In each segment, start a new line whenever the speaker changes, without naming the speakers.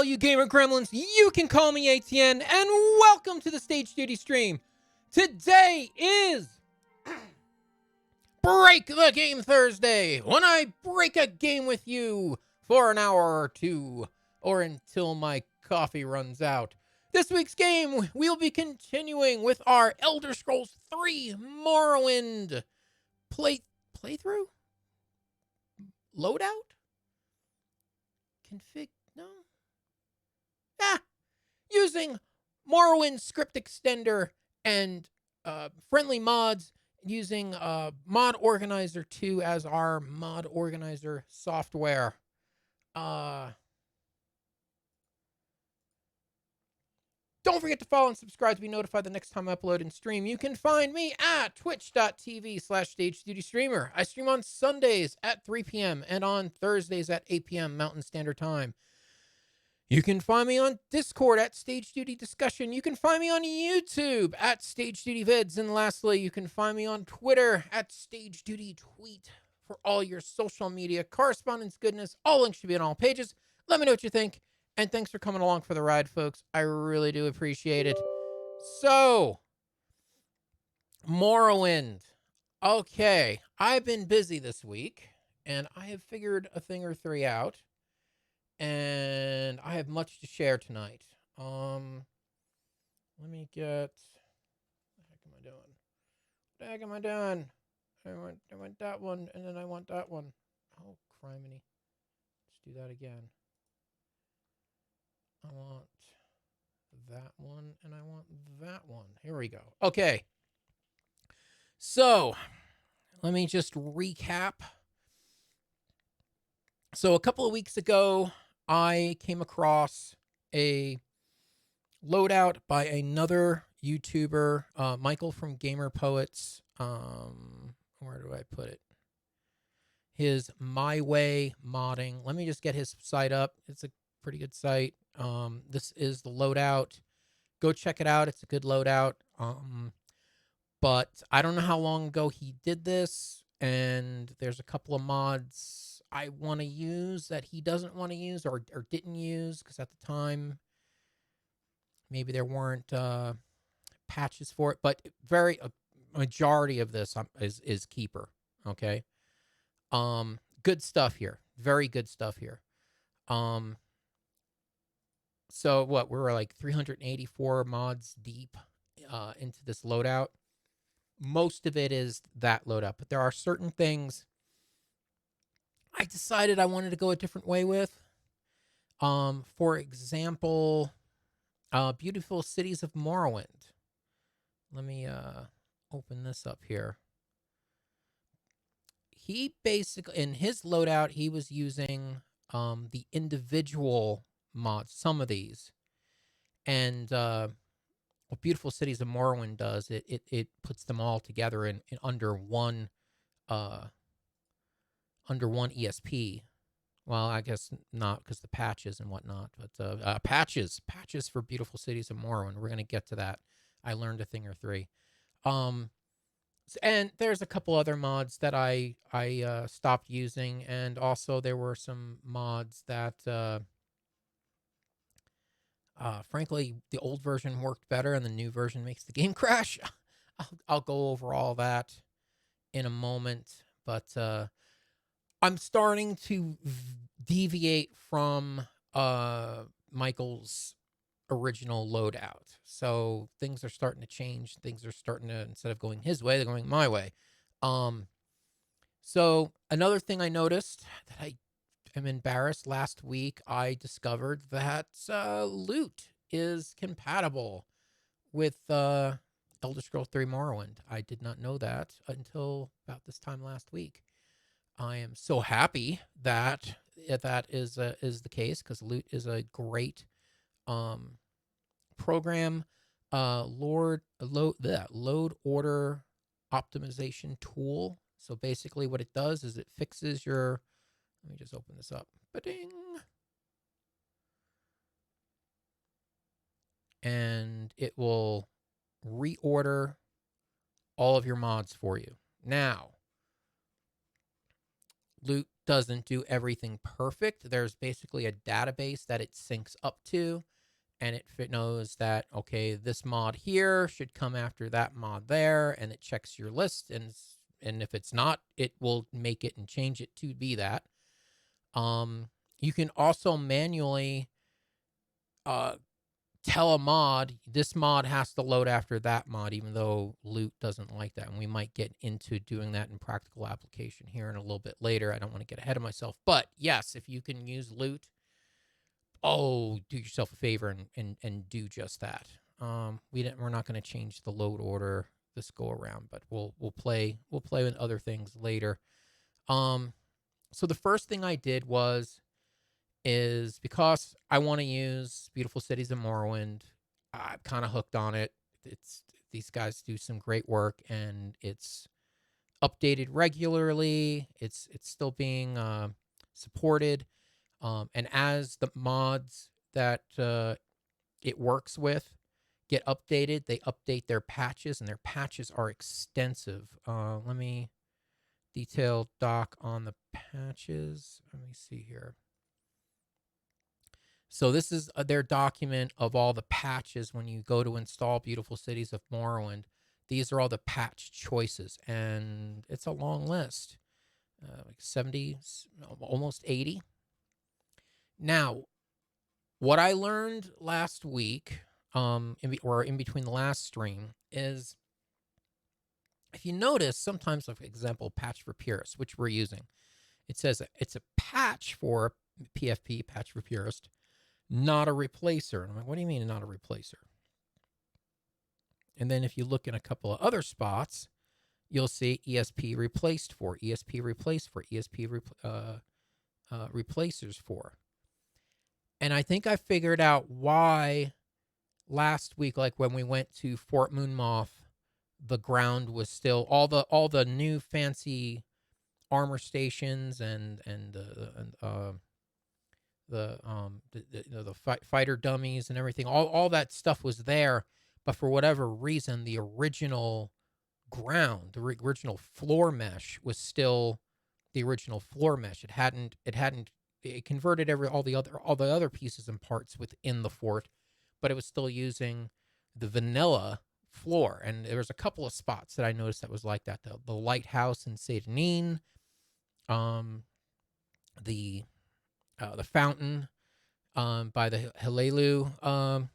you gamer gremlins, you can call me ATN, and welcome to the Stage Duty stream. Today is Break the Game Thursday, when I break a game with you for an hour or two, or until my coffee runs out. This week's game, we'll be continuing with our Elder Scrolls 3 Morrowind playthrough? Loadout? Config? No? Using Morrowind script extender and friendly mods, using Mod Organizer 2 as our mod organizer software. Don't forget to follow and subscribe to be notified the next time I upload and stream. You can find me at twitch.tv/StageDoodyStreamer. I stream on Sundays at 3 p.m. and on Thursdays at 8 p.m. Mountain Standard Time. You can find me on Discord at Stage Duty Discussion. You can find me on YouTube at StageDoodyVids. And lastly, you can find me on Twitter at StageDoodyTweet for all your social media correspondence goodness. All links should be on all pages. Let me know what you think. And thanks for coming along for the ride, folks. I really do appreciate it. So, Morrowind. Okay, I've been busy this week, and I have figured a thing or three out. And I have much to share tonight. Let me get... What the heck am I doing? I want that one, and then I want that one. Oh, criminy. Let's do that again. I want that one, and I want that one. Here we go. Okay. So, let me just recap. So, a couple of weeks ago, I came across a loadout by another YouTuber, Michael from Gamer Poets. Where do I put it? His My Way modding. Let me just get his site up. It's a pretty good site. This is the loadout. Go check it out. It's a good loadout. But I don't know how long ago he did this, and there's a couple of mods I want to use that he doesn't want to use or didn't use, because at the time maybe there weren't patches for it, but a majority of this is keeper. Okay. Good stuff here. Very good stuff here. So what, we're like 384 mods deep into this loadout. Most of it is that loadout, but there are certain things I decided I wanted to go a different way with. For example, Beautiful Cities of Morrowind. Let me open this up here. He basically, in his loadout, he was using the individual mods, some of these. And what Beautiful Cities of Morrowind does, it puts them all together in under one ESP. Well, I guess not, because the patches and whatnot, but patches for Beautiful Cities of Morrowind. We're going to get to that. I learned a thing or three. And there's a couple other mods that I stopped using, and also there were some mods that, frankly, the old version worked better, and the new version makes the game crash. I'll go over all that in a moment, but I'm starting to deviate from Michael's original loadout. So things are starting to change. Things are starting to, instead of going his way, they're going my way. So another thing I noticed that I am embarrassed, last week I discovered that loot is compatible with Elder Scrolls 3 Morrowind. I did not know that until about this time last week. I am so happy that that is the case, because loot is a great program. Load order optimization tool. So basically what it does is it fixes your, let me just open this up. Ba-ding. And it will reorder all of your mods for you. Now, loot doesn't do everything perfect. There's basically a database that it syncs up to, and it knows that, okay, this mod here should come after that mod there, and it checks your list, and if it's not, it will make it and change it to be that. You can also manually tell a mod, this mod has to load after that mod, even though Loot doesn't like that. And we might get into doing that in practical application here in a little bit later. I don't want to get ahead of myself. But yes, if you can use Loot, do yourself a favor and do just that. We're not going to change the load order this go around, but we'll play with other things later. So the first thing I did is because I want to use Beautiful Cities of Morrowind, I'm kind of hooked on it. These guys do some great work, and it's updated regularly. It's still being supported, and as the mods that it works with get updated, they update their patches, and their patches are extensive. Let me detail doc on the patches. Let me see here. So this is their document of all the patches when you go to install Beautiful Cities of Morrowind. These are all the patch choices, and it's a long list, like 70, almost 80. Now, what I learned last week, or in between the last stream, is if you notice, sometimes, like example, patch for purists, which we're using, it says it's a patch for PFP, patch for purist, not a replacer. And I'm like, what do you mean not a replacer? And then if you look in a couple of other spots, you'll see ESP replaced for, ESP replaced for, ESP replacers for. And I think I figured out why last week, like when we went to Fort Moonmoth, the ground was still all the new fancy armor stations and the fighter dummies and everything, all that stuff was there, but for whatever reason, the original ground, the original floor mesh was still the original floor mesh. It converted all the other pieces and parts within the fort, but it was still using the vanilla floor. And there was a couple of spots that I noticed that was like that. The lighthouse in Saint Denis, the fountain by the Halelu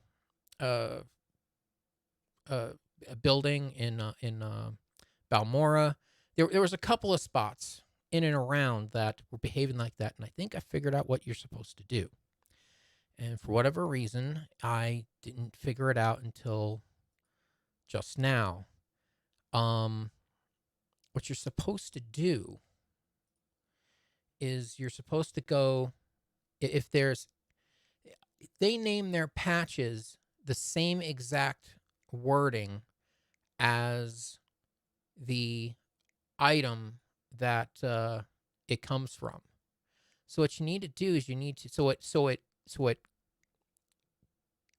building in Balmora. There was a couple of spots in and around that were behaving like that, and I think I figured out what you're supposed to do. And for whatever reason, I didn't figure it out until just now. What you're supposed to do is you're supposed to go, if they name their patches the same exact wording as the item that it comes from. So what you need to do is so it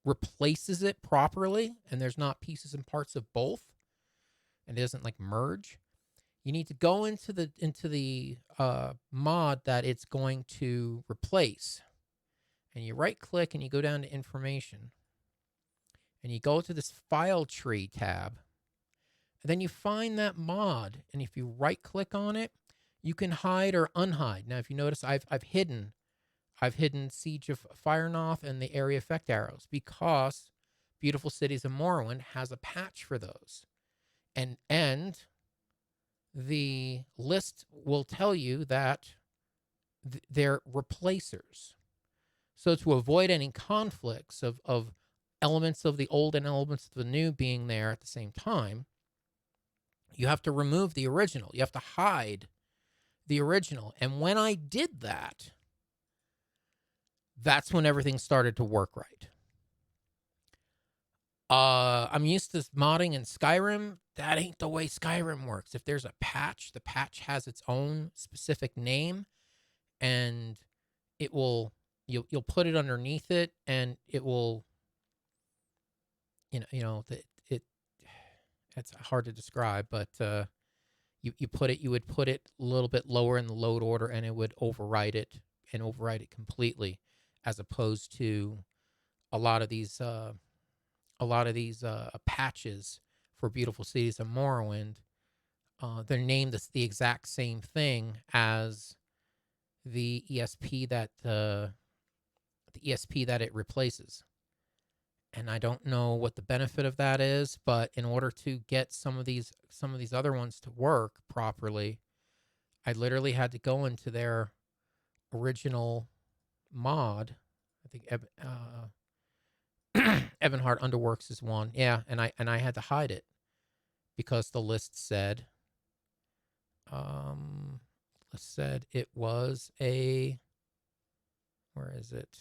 replaces it properly, and there's not pieces and parts of both, and it doesn't like merge. You need to go into the mod that it's going to replace, and you right click and you go down to information, and you go to this file tree tab, and then you find that mod, and if you right click on it, you can hide or unhide. Now, if you notice, I've hidden Siege of Firenoth and the area effect arrows because Beautiful Cities of Morrowind has a patch for those, and the list will tell you that they're replacers. So to avoid any conflicts of elements of the old and elements of the new being there at the same time, you have to remove the original. You have to hide the original. And when I did that, that's when everything started to work right. I'm used to modding in Skyrim. That ain't the way Skyrim works. If there's a patch, the patch has its own specific name, and it will you'll put it underneath it, and it will it's hard to describe, but you would put it a little bit lower in the load order, and it would overwrite it completely, as opposed to a lot of these patches for Beautiful Cities of Morrowind. They're named the exact same thing as the ESP that it replaces. And I don't know what the benefit of that is, but in order to get some of these other ones to work properly, I literally had to go into their original mod. I think Evan Hart Underworks is one. Yeah, and I had to hide it because the list said it was a, where is it?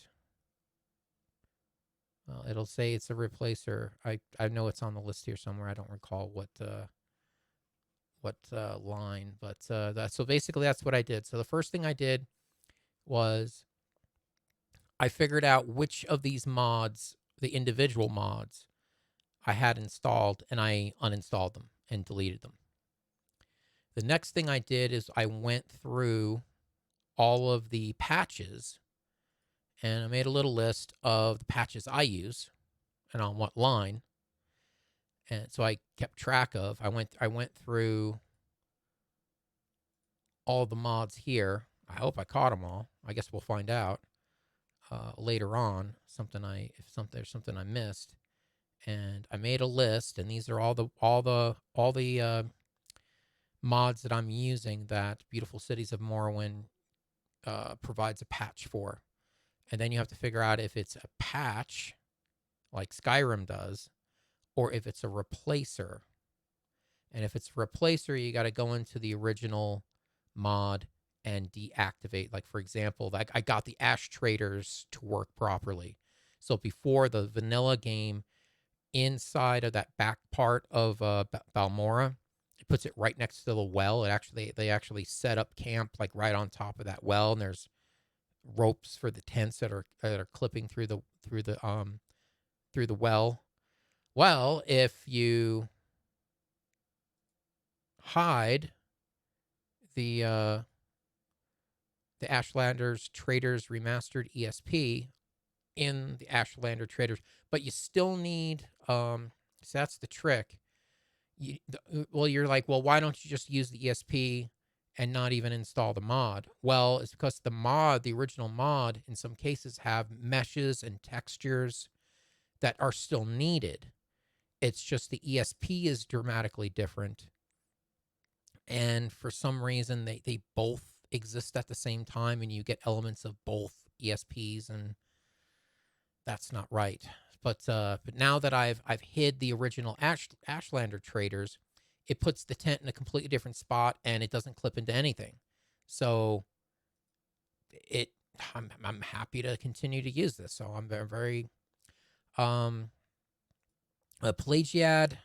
Well, it'll say it's a replacer. I know it's on the list here somewhere. I don't recall what line, but so basically that's what I did. So the first thing I did was I figured out which of these mods, the individual mods, I had installed, and I uninstalled them and deleted them. The next thing I did is I went through all of the patches, and I made a little list of the patches I use and on what line. And so I kept track of. I went through all the mods here. I hope I caught them all. I guess we'll find out later on. There's something I missed, and I made a list. And these are all the mods that I'm using that Beautiful Cities of Morrowind provides a patch for. And then you have to figure out if it's a patch like Skyrim does, or if it's a replacer. And if it's a replacer, you got to go into the original mod and deactivate. Like, for example, I got the Ash Traders to work properly. So before, the vanilla game, inside of that back part of Balmora, it puts it right next to the well. They actually set up camp like right on top of that well, and there's ropes for the tents that are clipping through the well. Well, if you hide the Ashlanders Traders Remastered ESP in the Ashlander Traders, but you still need so that's the trick. You're like, well, why don't you just use the ESP and not even install the mod? Well, it's because the original mod, in some cases have meshes and textures that are still needed. It's just the ESP is dramatically different. And for some reason, they both exist at the same time, and you get elements of both ESPs, and that's not right. But now that I've hid the original Ashlander Traders, it puts the tent in a completely different spot, and it doesn't clip into anything. So I'm happy to continue to use this. So I'm very Pelagiad,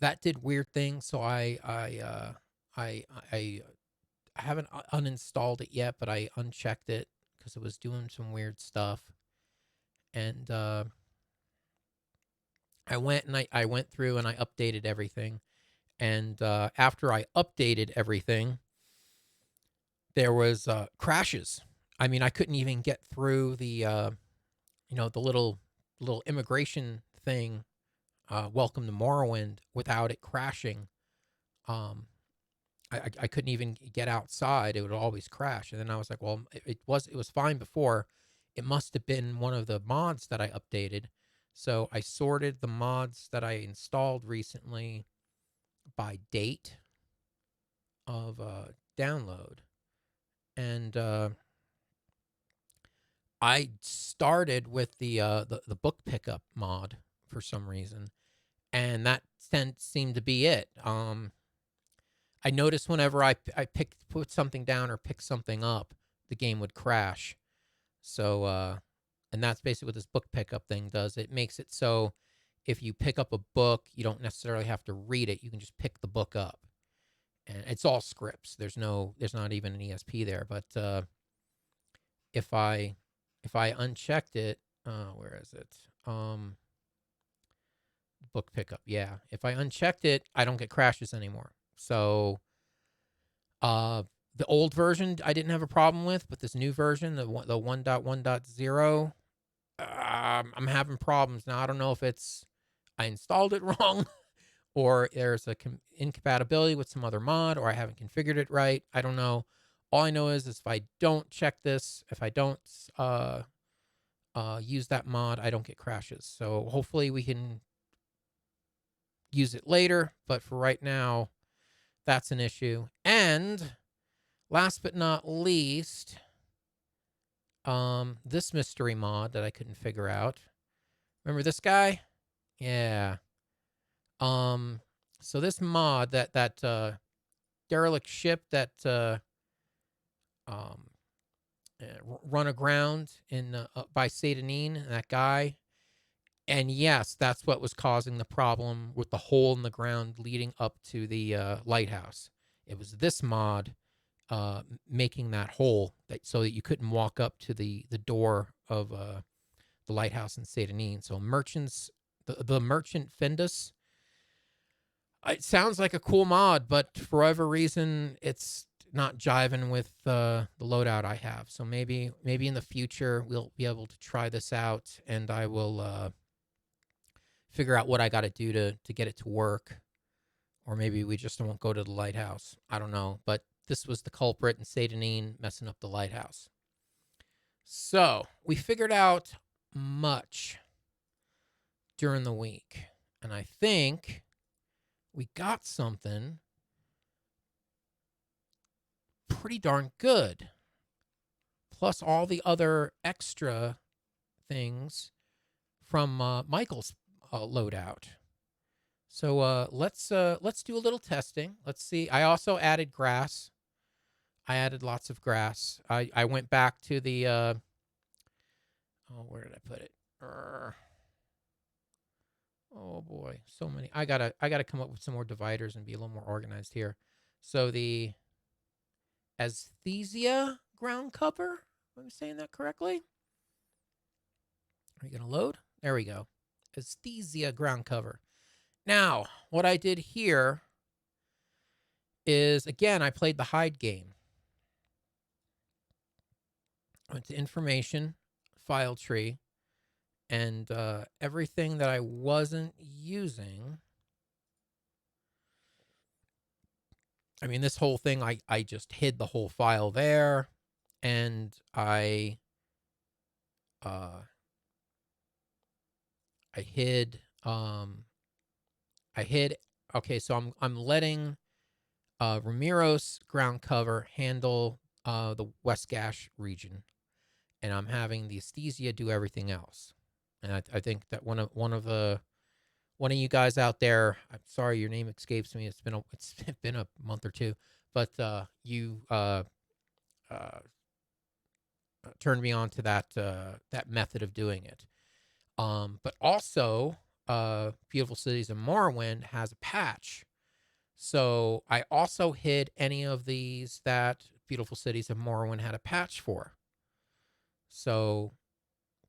that did weird things. So I haven't uninstalled it yet, but I unchecked it because it was doing some weird stuff. And I went through and I updated everything. And after I updated everything, there was crashes. I mean, I couldn't even get through the the little immigration thing, welcome to Morrowind, without it crashing. I couldn't even get outside. It would always crash. And then I was like, well, it was fine before. It must have been one of the mods that I updated. So I sorted the mods that I installed recently by date of download. And I started with the book pickup mod for some reason, and that seemed to be it. I noticed whenever I put something down or pick something up, the game would crash. So, and that's basically what this book pickup thing does. It makes it so if you pick up a book, you don't necessarily have to read it. You can just pick the book up, and it's all scripts. There's not even an ESP there. But if I unchecked it, where is it? book pickup. Yeah. If I unchecked it, I don't get crashes anymore. So the old version I didn't have a problem with, but this new version, the 1.1.0, I'm having problems now. I don't know if it's I installed it wrong or there's a incompatibility with some other mod, or I haven't configured it right. I don't know. All I know is if I don't check this, if I don't use that mod, I don't get crashes. So hopefully we can use it later, but for right now, that's an issue. And last but not least, this mystery mod that I couldn't figure out. Remember this guy? Yeah. So this mod, that derelict ship that um run aground in by Satanine, that guy. And yes, that's what was causing the problem with the hole in the ground leading up to the lighthouse. It was this mod making that hole so that you couldn't walk up to the door of the lighthouse in Satanine. So merchants, the merchant Findus. It sounds like a cool mod, but for whatever reason, it's not jiving with the loadout I have. So maybe in the future we'll be able to try this out, and I will figure out what I got to do to get it to work, or maybe we just won't go to the lighthouse. I don't know, but this was the culprit in Satanine messing up the lighthouse. So we figured out much during the week, and I think we got something pretty darn good. Plus all the other extra things from Michael's loadout. So let's do a little testing. Let's see. I also added grass. I added lots of grass. I went back to the where did I put it? Oh boy, so many. I gotta come up with some more dividers and be a little more organized here. So the Aesthesia ground cover. Am I saying that correctly? Are you gonna load? There we go. Aesthesia ground cover. Now, what I did here is, again, I played the hide game. I went to information, file tree, and everything that I wasn't using. I mean, this whole thing, I just hid the whole file there, and I hid okay, so I'm letting Ramiro's ground cover handle the West Gash region, and I'm having the Aesthesia do everything else. And I think that one of you guys out there, I'm sorry your name escapes me. It's been a month or two, but you turned me on to that method of doing it. But also, Beautiful Cities of Morrowind has a patch. So I also hid any of these that Beautiful Cities of Morrowind had a patch for. So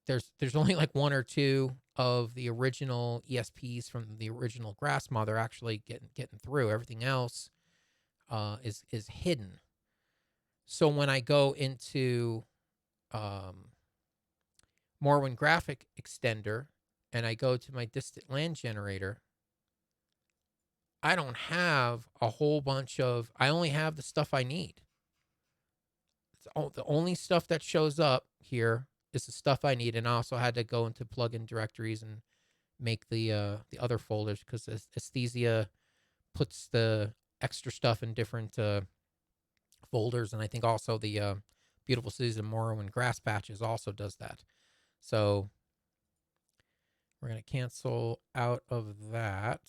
there's only like one or two of the original ESPs from the original Grass mod they're actually getting through. Everything else is hidden. So when I go into Morrowind graphic extender and I go to my distant land generator, I don't have a whole bunch of. I only have the stuff I need. The only stuff that shows up here is the stuff I need, and I also had to go into plugin directories and make the other folders because Aesthesia puts the extra stuff in different folders, and I think also the Beautiful Cities of Morrowind grass patches also does that. So we're gonna cancel out of that.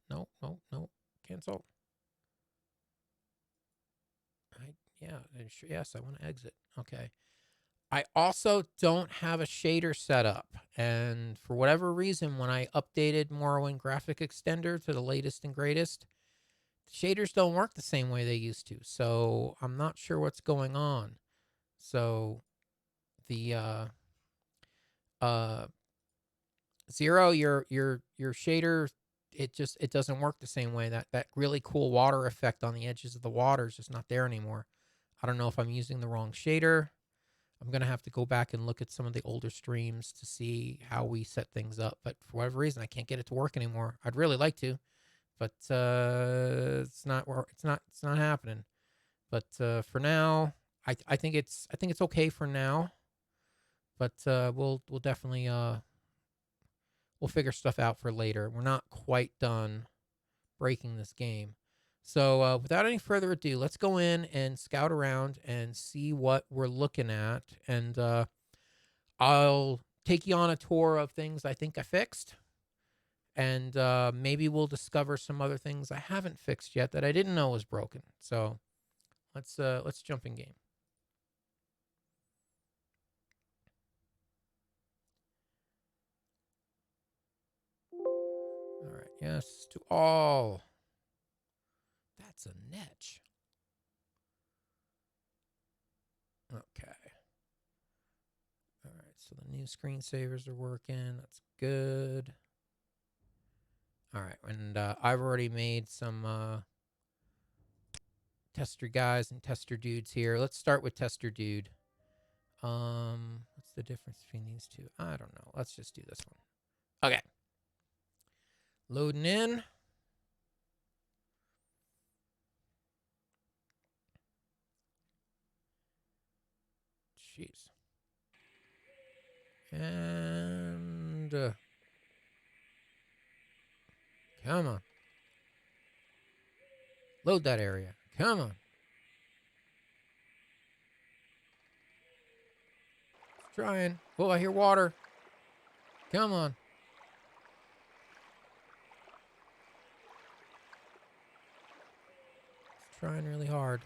No, cancel. Yes, I want to exit. Okay. I also don't have a shader set up, and for whatever reason, when I updated Morrowind Graphic Extender to the latest and greatest, shaders don't work the same way they used to. So I'm not sure what's going on. So the Zero, your shader, it doesn't work the same way. That really cool water effect on the edges of the water is just not there anymore. I don't know if I'm using the wrong shader. I'm gonna have to go back and look at some of the older streams to see how we set things up. But for whatever reason, I can't get it to work anymore. I'd really like to, but it's not happening. But for now, I think it's okay for now. But we'll definitely we'll figure stuff out for later. We're not quite done breaking this game. So without any further ado, let's go in and scout around and see what we're looking at. And I'll take you on a tour of things I think I fixed. And maybe we'll discover some other things I haven't fixed yet that I didn't know was broken. So let's jump in game. All right, yes to all. That's a niche. Okay. All right, so the new screensavers are working. That's good. All right, and I've already made some tester guys and tester dudes here. Let's start with tester dude. What's the difference between these two? I don't know. Let's just do this one. Okay. Loading in. Jeez. And come on. Load that area. Come on. It's trying. Oh, I hear water. Come on. It's trying really hard.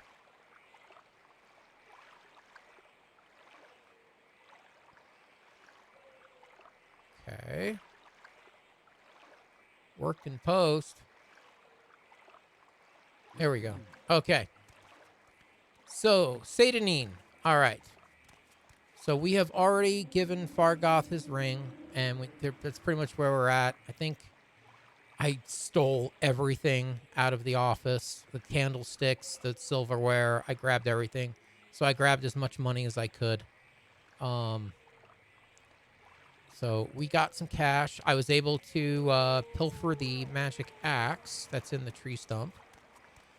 Okay. Worked in post. There we go. Okay. So, Satanine. All right. So we have already given Fargoth his ring, and that's pretty much where we're at. I think I stole everything out of the office. The candlesticks, the silverware. I grabbed everything. So I grabbed as much money as I could. So we got some cash. I was able to pilfer the magic axe that's in the tree stump.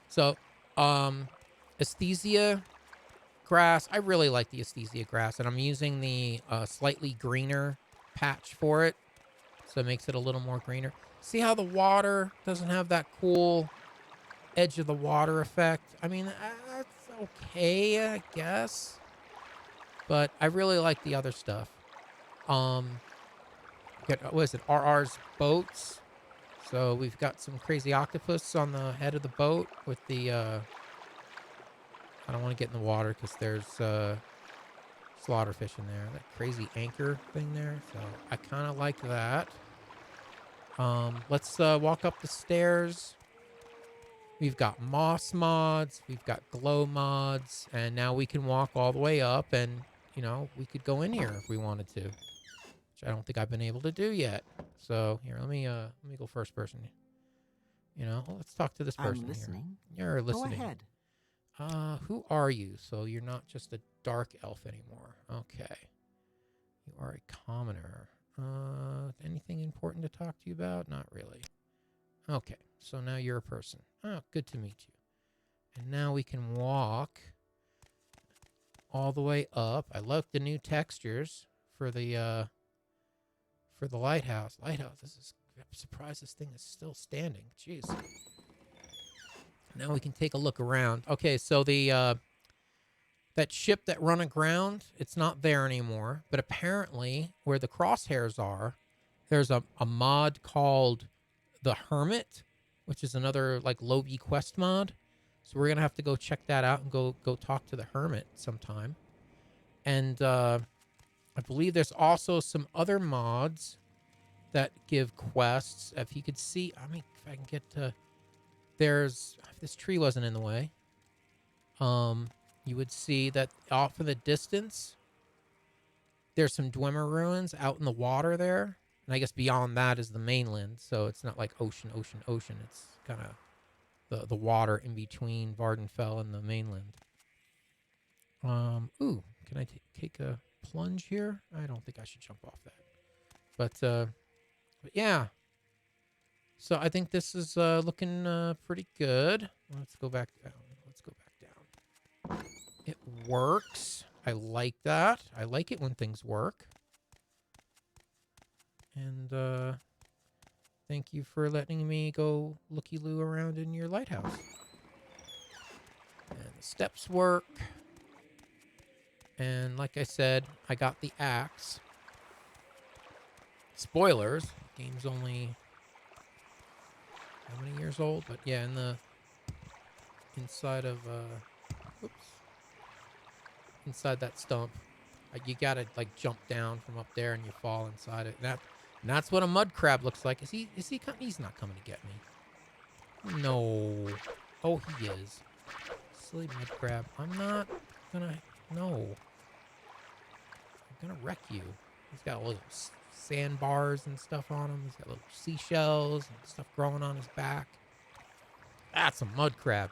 So, aesthesia grass. I really like the aesthesia grass, and I'm using the slightly greener patch for it. So it makes it a little more greener. See how the water doesn't have that cool edge of the water effect? I mean, that's okay, I guess. But I really like the other stuff. What is it? RR's boats. So we've got some crazy octopus on the head of the boat with the, I don't want to get in the water because there's slaughterfish in there. That crazy anchor thing there. So I kind of like that. Let's walk up the stairs. We've got moss mods. We've got glow mods. And now we can walk all the way up and, you know, we could go in here if we wanted to. Which I don't think I've been able to do yet. So here, let me go first person. You know, let's talk to this person.
I'm listening.
Here. You're listening.
Go ahead.
Who are you? So you're not just a dark elf anymore. Okay. You are a commoner. Anything important to talk to you about? Not really. Okay, so now you're a person. Oh, good to meet you. And now we can walk all the way up. I love the new textures for the lighthouse. Lighthouse, I'm surprised this thing is still standing. Jeez. Now we can take a look around. Okay, so the that ship that run aground, it's not there anymore. But apparently, where the crosshairs are, there's a mod called the Hermit, which is another like Lobi quest mod. So we're gonna have to go check that out and go talk to the Hermit sometime. And I believe there's also some other mods that give quests. If you could see, I mean, if I can get to, if this tree wasn't in the way, you would see that off in the distance, there's some Dwemer ruins out in the water there. And I guess beyond that is the mainland, so it's not like ocean, ocean, ocean. It's kind of the water in between Vardenfell and the mainland. Ooh, can I take a plunge here? I don't think I should jump off that. But yeah. So I think this is looking pretty good. Let's go back down. Let's go back down. It works. I like that. I like it when things work. And thank you for letting me go looky-loo around in your lighthouse. And the steps work. And like I said, I got the axe. Spoilers. The game's only how many years old? But yeah, in the inside of inside that stump, you gotta like jump down from up there and you fall inside it. And that's what a mud crab looks like. Is he he's not coming to get me. No. Oh, he is. Silly mud crab. I'm not gonna. No. I'm gonna wreck you. He's got little sandbars and stuff on him. He's got little seashells and stuff growing on his back. That's a mud crab.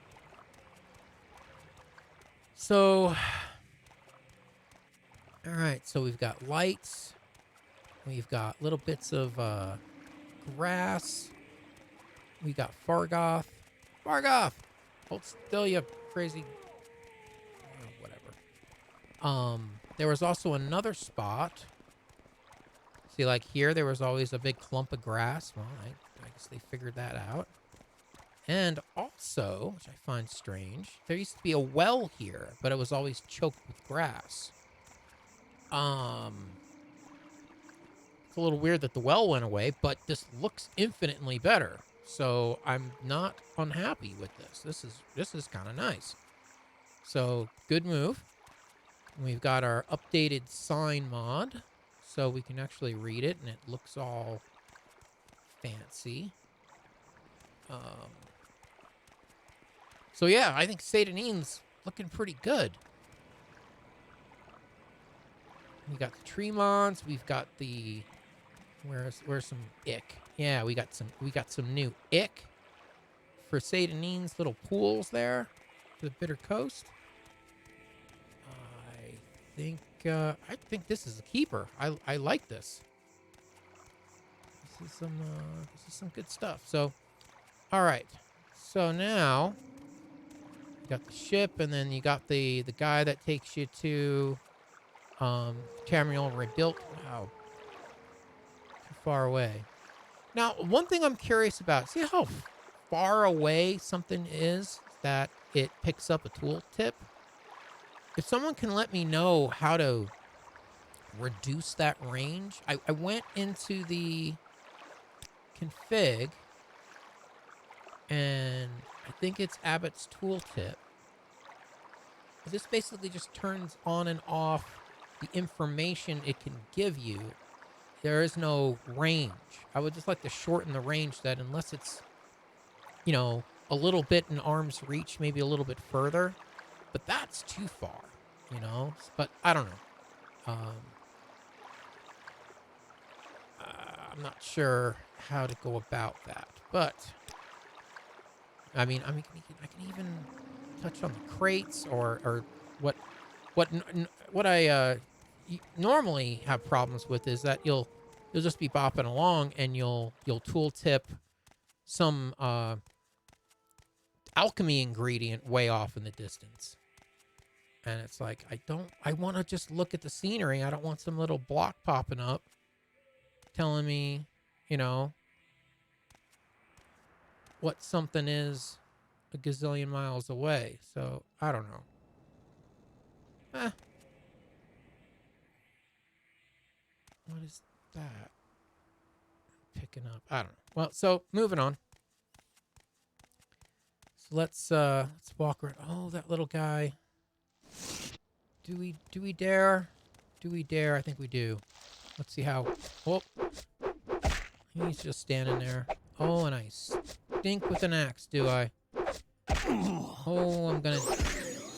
So, all right. So we've got lights. We've got little bits of grass. We got Fargoth. Fargoth! Hold still, you crazy. Whatever. There was also another spot. See, like here, there was always a big clump of grass. Well, I guess they figured that out. And also, which I find strange, there used to be a well here, but it was always choked with grass. It's a little weird that the well went away, but this looks infinitely better. So I'm not unhappy with this. This is kind of nice. So good move. We've got our updated sign mod, so we can actually read it, and it looks all fancy. So yeah, I think StageDoodyVids looking pretty good. We got the Tremonts. We've got the where's some ick? Yeah, we got some new ick for StageDoodyVids, little pools there for the Bitter Coast. I think this is a keeper. I like this. This is some good stuff. So, all right. So now you got the ship, and then you got the guy that takes you to Tamriel rebuilt. Wow, too far away. Now, one thing I'm curious about. See how far away something is that it picks up a tooltip? If someone can let me know how to reduce that range. I went into the config, and I think it's Abbott's tooltip. This basically just turns on and off the information it can give you. There is no range. I would just like to shorten the range that unless it's, you know, a little bit in arm's reach, maybe a little bit further. But that's too far, you know? But I don't know. I'm not sure how to go about that. But, I mean, I can even touch on the crates or what I normally have problems with is that you'll just be bopping along and you'll tooltip some alchemy ingredient way off in the distance. And it's like, I want to just look at the scenery. I don't want some little block popping up telling me, you know, what something is a gazillion miles away. So, I don't know. What is that? Picking up. I don't know. Well, so moving on. So let's walk around. Oh, that little guy. Do we dare? Do we dare? I think we do. Let's see how. Oh, he's just standing there. Oh, and I stink with an axe, do I? Oh, I'm gonna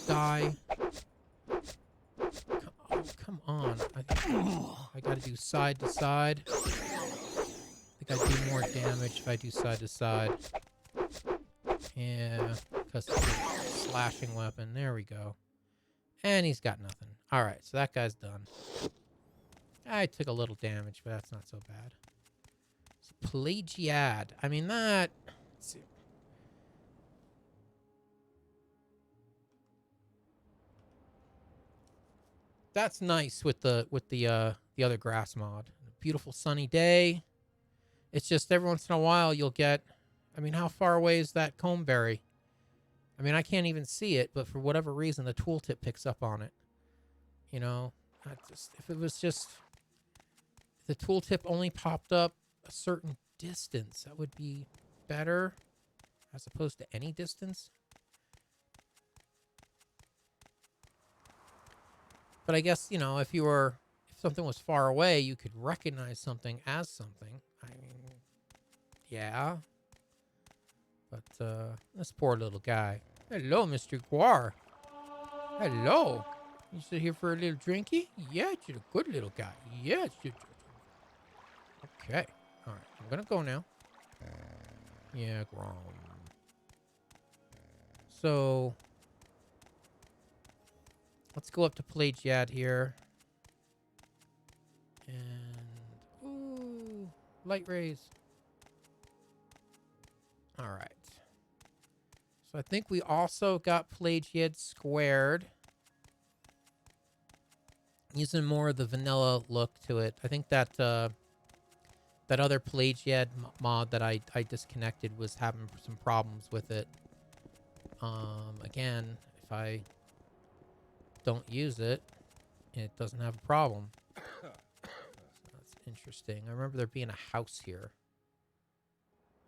die. Come on. I gotta do side to side. I do more damage if I do side to side. Yeah, because it's a slashing weapon. There we go. And he's got nothing. Alright, so that guy's done. I took a little damage, but that's not so bad. So Pelagiad. I mean, that... Let's see. That's nice with the other grass mod. Beautiful sunny day. It's just every once in a while you'll get... I mean, how far away is that coneberry? I mean, I can't even see it, but for whatever reason, the tooltip picks up on it. You know, if it was just... If the tooltip only popped up a certain distance, that would be better, as opposed to any distance. But I guess, you know, if something was far away, you could recognize something as something. I mean, yeah. But, this poor little guy. Hello, Mr. Guar. Hello. You sit here for a little drinky? Yeah, you're a good little guy. Yes, you're... Okay. Alright, I'm gonna go now. Yeah, Grom. So... Let's go up to Pelagiad here. And... Ooh! Light rays. Alright. So I think we also got Pelagiad squared. Using more of the vanilla look to it. I think that that other Pelagiad mod that I disconnected was having some problems with it. Again, if I don't use it, it doesn't have a problem. So that's interesting. I remember there being a house here.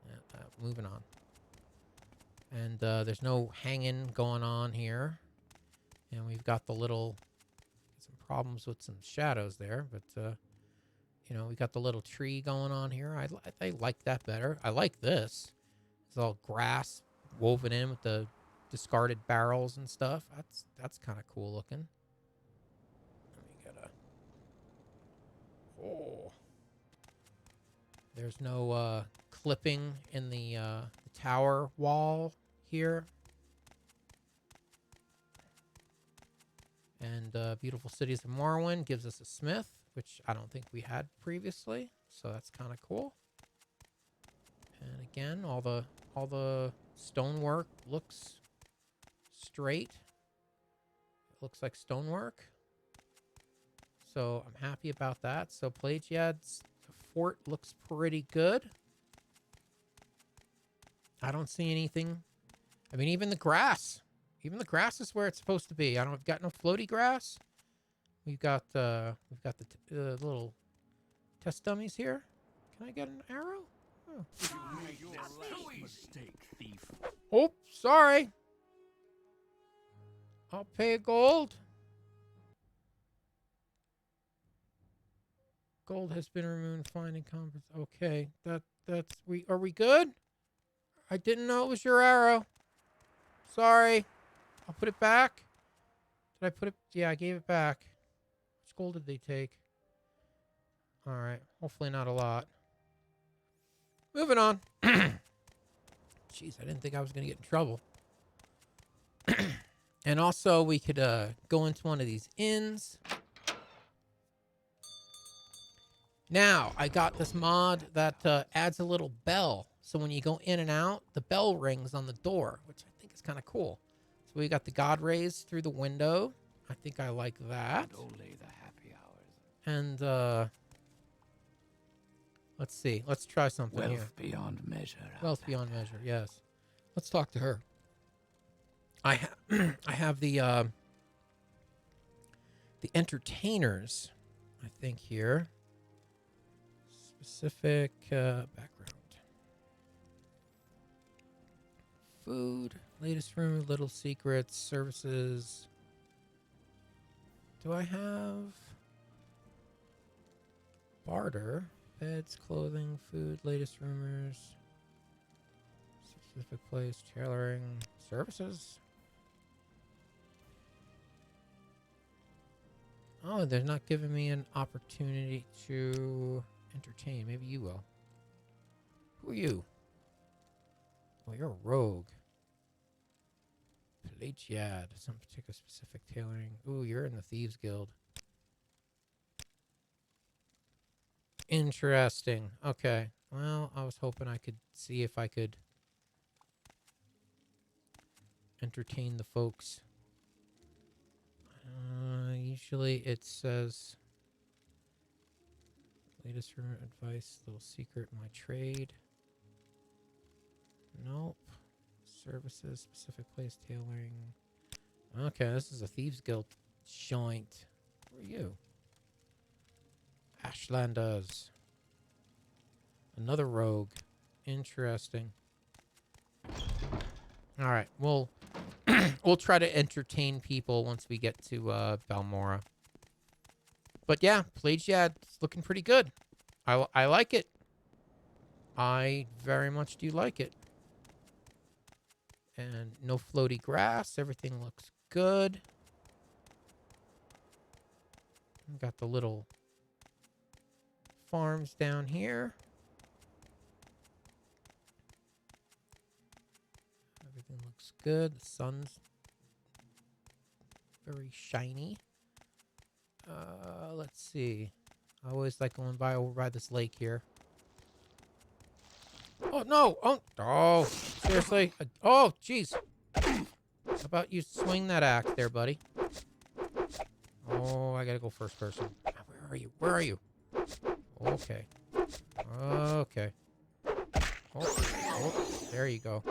Yeah, moving on. And there's no hanging going on here. And we've got the little... Some problems with some shadows there, but... You know, we got the little tree going on here. I like that better. I like this. It's all grass woven in with the discarded barrels and stuff. That's kind of cool looking. Let me get a... Oh. There's no clipping in the tower wall here. And Beautiful Cities of Morrowind gives us a smith, which I don't think we had previously, so that's kind of cool. And again, all the stonework looks straight. It looks like stonework. So I'm happy about that. So Pelagiad's fort looks pretty good. I don't see anything. I mean, even the grass. Even the grass is where it's supposed to be. I've got no floaty grass. We've got the little test dummies here. Can I get an arrow? Oh, oh, sorry. I'll pay gold. Gold has been removed. Finding compass. Okay, are we good? I didn't know it was your arrow. Sorry. I'll put it back. Did I put it? Yeah, I gave it back. Which gold did they take? Alright. Hopefully not a lot. Moving on. Jeez, I didn't think I was going to get in trouble. And also, we could go into one of these inns. Now, I got this mod that adds a little bell. So when you go in and out, the bell rings on the door, which I think is kind of cool. So we got the god rays through the window. I think I like that.
Only the happy hours.
And let's see. Let's try something here.
Wealth beyond measure.
Wealth beyond measure. Yes. Let's talk to her. I have the entertainers. I think here. Specific background. Food, latest room, little secrets, services. Do I have barter? Beds, clothing, food, latest rumors, specific place, tailoring, services. Oh, they're not giving me an opportunity to entertain. Maybe you will. Who are you? Oh, you're a rogue. Pelagiad. Some particular specific tailoring. Ooh, you're in the Thieves Guild. Interesting. Okay. Well, I was hoping I could see if I could entertain the folks. Usually it says latest rumor advice, little secret, my trade. Nope. Services, specific place, tailoring. Okay, this is a Thieves Guild joint. Who are you? Ashlanders. Another rogue. Interesting. Alright, we'll try to entertain people once we get to Balmora. But yeah, Pelagiad's looking pretty good. I like it. I very much do like it. And no floaty grass. Everything looks good. Got the little farms down here. Everything looks good. The sun's very shiny. Let's see. I always like going over by this lake here. Oh, no! Oh, seriously? Oh, jeez. How about you swing that axe there, buddy? Oh, I gotta go first person. Where are you? Where are you? Okay. Okay. Oh, there you go.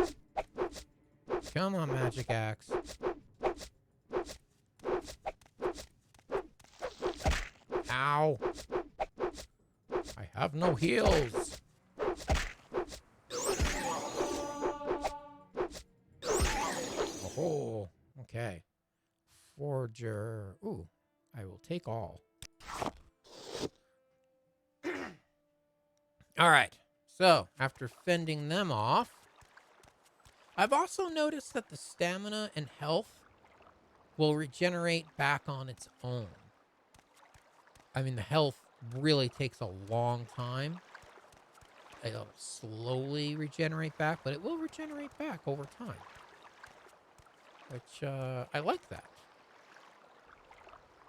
Come on, magic axe. Ow. I have no heals. Oh, okay. Forger. Ooh, I will take all. All right. So, after fending them off, I've also noticed that the stamina and health will regenerate back on its own. I mean, the health really takes a long time. It'll slowly regenerate back, but it will regenerate back over time. Which, I like that.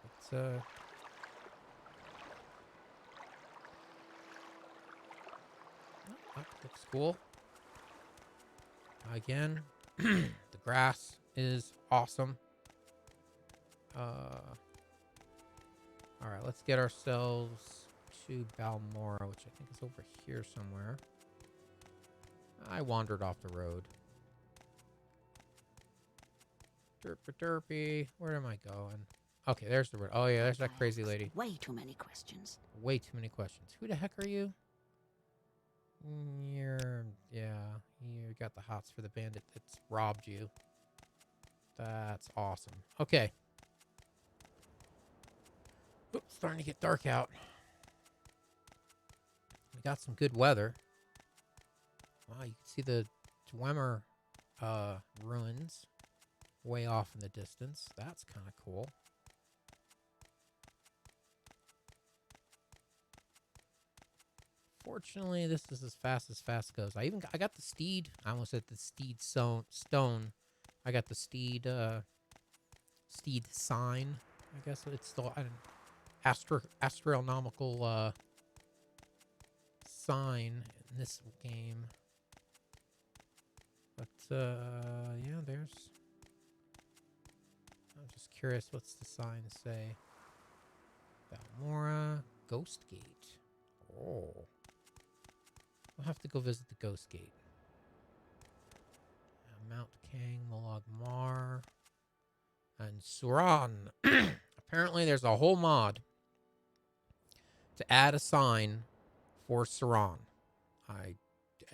It's, that looks cool. Again, the grass is awesome. Alright, let's get ourselves to Balmora, which I think is over here somewhere. I wandered off the road. Derpy derpy. Where am I going? Okay, there's the road. Oh yeah, there's that crazy lady.
Way too many questions.
Way too many questions. Who the heck are you? You got the hots for the bandit that's robbed you. That's awesome. Okay. Oops, starting to get dark out. We got some good weather. Wow, you can see the Dwemer ruins way off in the distance. That's kind of cool. Fortunately, this is as fast goes. I got the steed. I almost said the steed stone. I got the steed sign. I guess it's still an astronomical sign in this game. But yeah, there's. I'm just curious, what's the sign say? Balmora Ghost Gate. Oh. We'll have to go visit the Ghost Gate. Mount Kang, Molag Mar, and Suran. Apparently there's a whole mod to add a sign for Suran. I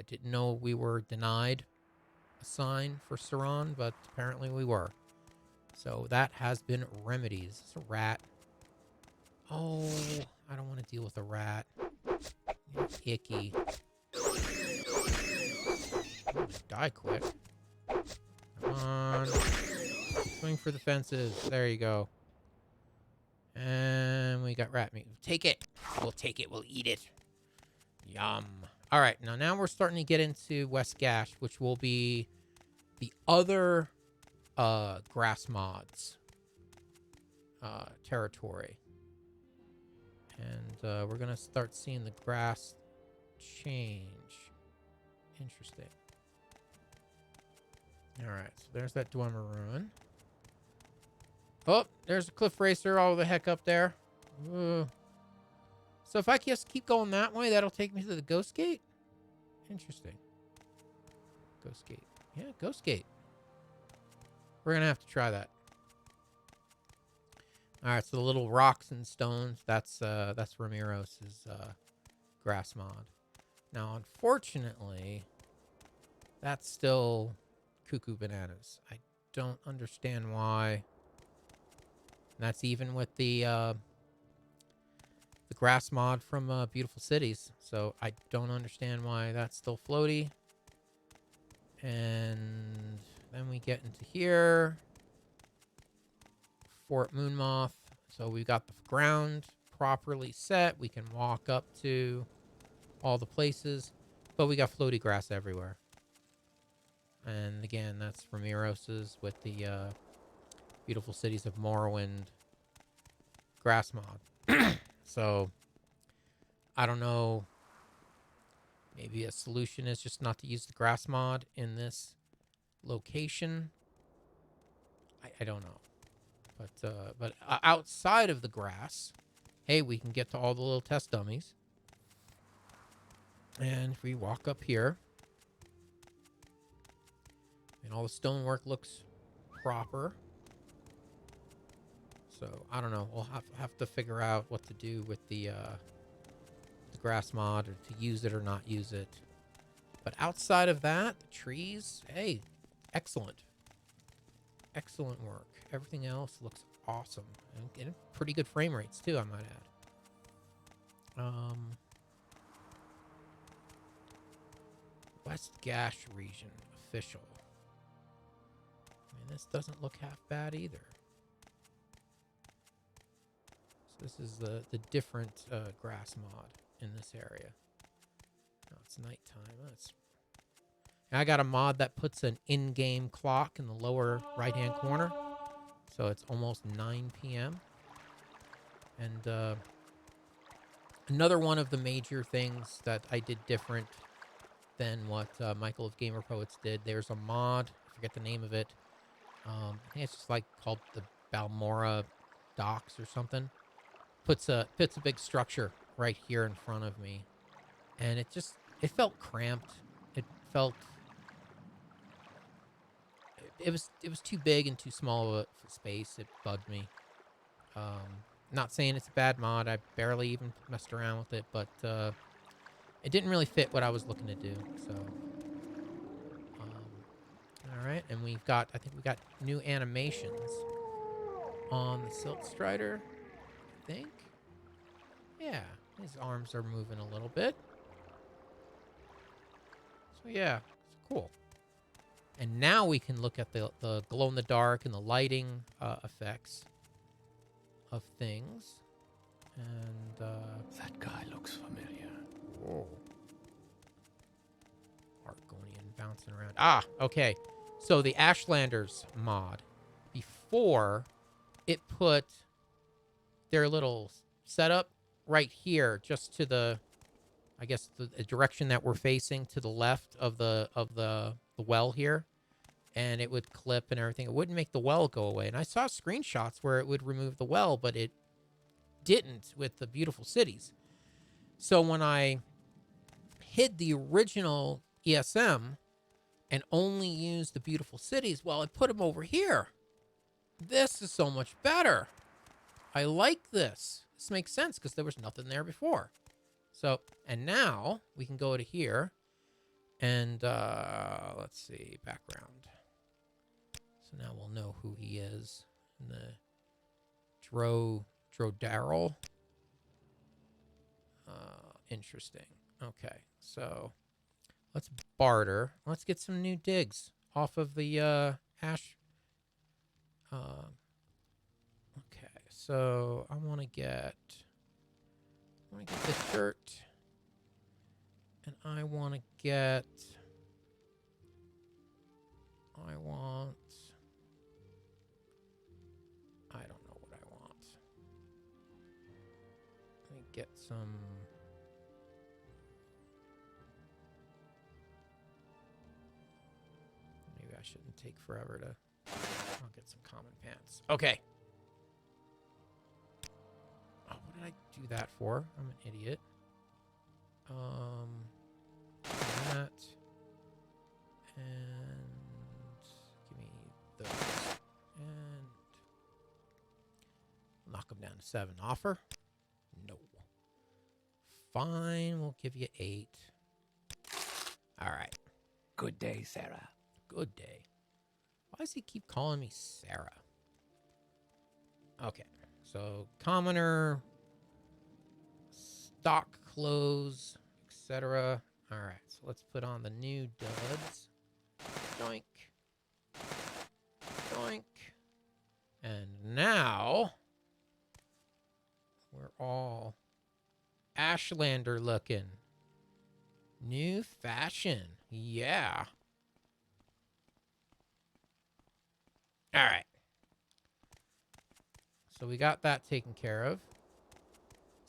didn't know we were denied a sign for Suran, but apparently we were. So that has been remedied. Is this a rat? Oh, I don't want to deal with a rat. You're icky. Die quick. Come on. Swing for the fences. There you go. And we got rat meat. Take it. We'll take it. We'll eat it. Yum. All right, now we're starting to get into West Gash, which will be the other grass mods territory. And we're going to start seeing the grass change. Interesting. All right, so there's that Dwemer ruin. Oh, there's a cliff racer all the heck up there. Ooh. So if I just keep going that way, that'll take me to the Ghost Gate? Interesting. Ghost Gate. Yeah, Ghost Gate. We're going to have to try that. All right, so the little rocks and stones, that's Ramiros' grass mod. Now, unfortunately, that's still cuckoo bananas. I don't understand why. And that's even with the grass mod from Beautiful Cities. So I don't understand why that's still floaty. And then we get into here. Fort Moonmoth. So we've got the ground properly set. We can walk up to all the places. But we got floaty grass everywhere. And again, that's Ramiros's with the Beautiful Cities of Morrowind grass mod. So, I don't know. Maybe a solution is just not to use the grass mod in this location. I don't know. But outside of the grass, hey, we can get to all the little test dummies. And if we walk up here, and all the stonework looks proper. So, I don't know. We'll have to figure out what to do with the grass mod, or to use it or not use it. But outside of that, the trees, hey, excellent. Excellent work. Everything else looks awesome. And pretty good frame rates, too, I might add. West Gash region, official. I mean, this doesn't look half bad either. So this is the different grass mod in this area. Now it's nighttime. I got a mod that puts an in-game clock in the lower right-hand corner. So it's almost 9 p.m. And another one of the major things that I did different than what Michael of Gamer Poets did, there's a mod, I forget the name of it. I think it's just like called the Balmora Docks or something. Puts a big structure right here in front of me. And it felt cramped. It felt... It was too big and too small of a space. It bugged me. Not saying it's a bad mod. I barely even messed around with it, but it didn't really fit what I was looking to do. So, all right, and I think we got new animations on the Silt Strider. I think, yeah, his arms are moving a little bit. So yeah, it's cool. And now we can look at the glow-in-the-dark and the lighting effects of things. And
that guy looks familiar.
whoa. Argonian bouncing around. Ah, okay. So the Ashlanders mod, before it put their little setup right here, just to the, I guess the direction that we're facing, to the left of the well here, and it would clip and everything. It wouldn't make the well go away. And I saw screenshots where it would remove the well, but it didn't with the Beautiful Cities. So when I hid the original ESM and only used the Beautiful Cities, well, I put them over here. This is so much better. I like this. This makes sense because there was nothing there before. So, and now we can go to here and let's see, background. So now we'll know who he is. And the Drodaryl. Interesting. Okay, so let's barter. Let's get some new digs off of the ash. Okay, so I want to get the shirt, And I want to get... I don't know what I want. Let me get some... Maybe I shouldn't take forever to... I'll get some common pants. Okay. Oh, what did I do that for? I'm an idiot. That. And give me those. And knock them down to 7. Offer? No. Fine, we'll give you 8. All right.
Good day, Sarah.
Good day. Why does he keep calling me Sarah? Okay, so commoner, stock clothes, etc. All right, so let's put on the new duds. Doink. Doink. And now we're all Ashlander looking. New fashion. Yeah. All right. So we got that taken care of.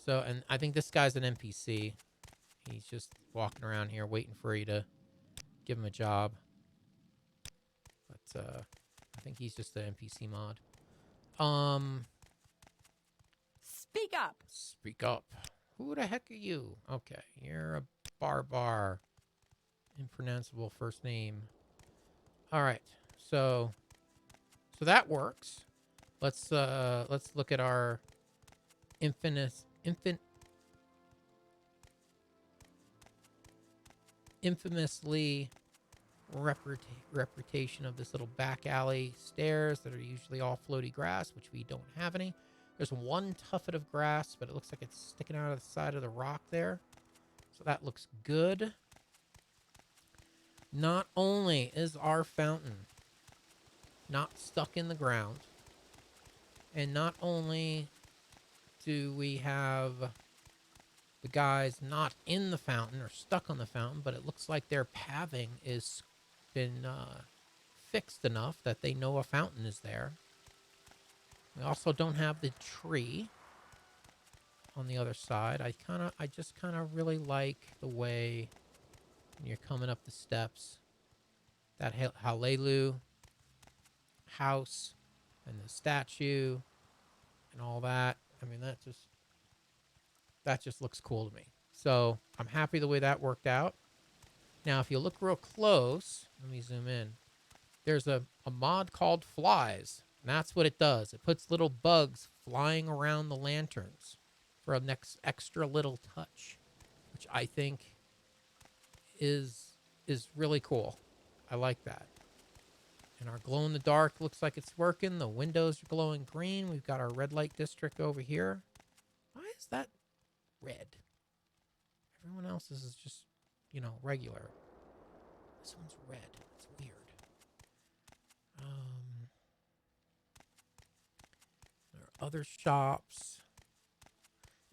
So, and I think this guy's an NPC. He's just walking around here waiting for you to give him a job. But I think he's just an NPC mod.
Speak up.
Speak up. Who the heck are you? Okay, you're a barbar. Impronounceable first name. All right. So that works. Let's look at our infamously reputation of this little back alley stairs that are usually all floaty grass, which we don't have any. There's one tuffet of grass, but it looks like it's sticking out of the side of the rock there. So that looks good. Not only is our fountain not stuck in the ground, and not only do we have the guys not in the fountain or stuck on the fountain, but it looks like their pathing is been fixed enough that they know a fountain is there. We also don't have the tree on the other side. I just kind of really like the way when you're coming up the steps, that Hallelu house and the statue and all that. I mean, that just looks cool to me. So I'm happy the way that worked out. Now, if you look real close, let me zoom in. There's a mod called Flies. And that's what it does. It puts little bugs flying around the lanterns for a next extra little touch, which I think is really cool. I like that. And our glow in the dark looks like it's working. The windows are glowing green. We've got our red light district over here. Why is that red? Everyone else's is just, regular. This one's red. It's weird. There are other shops.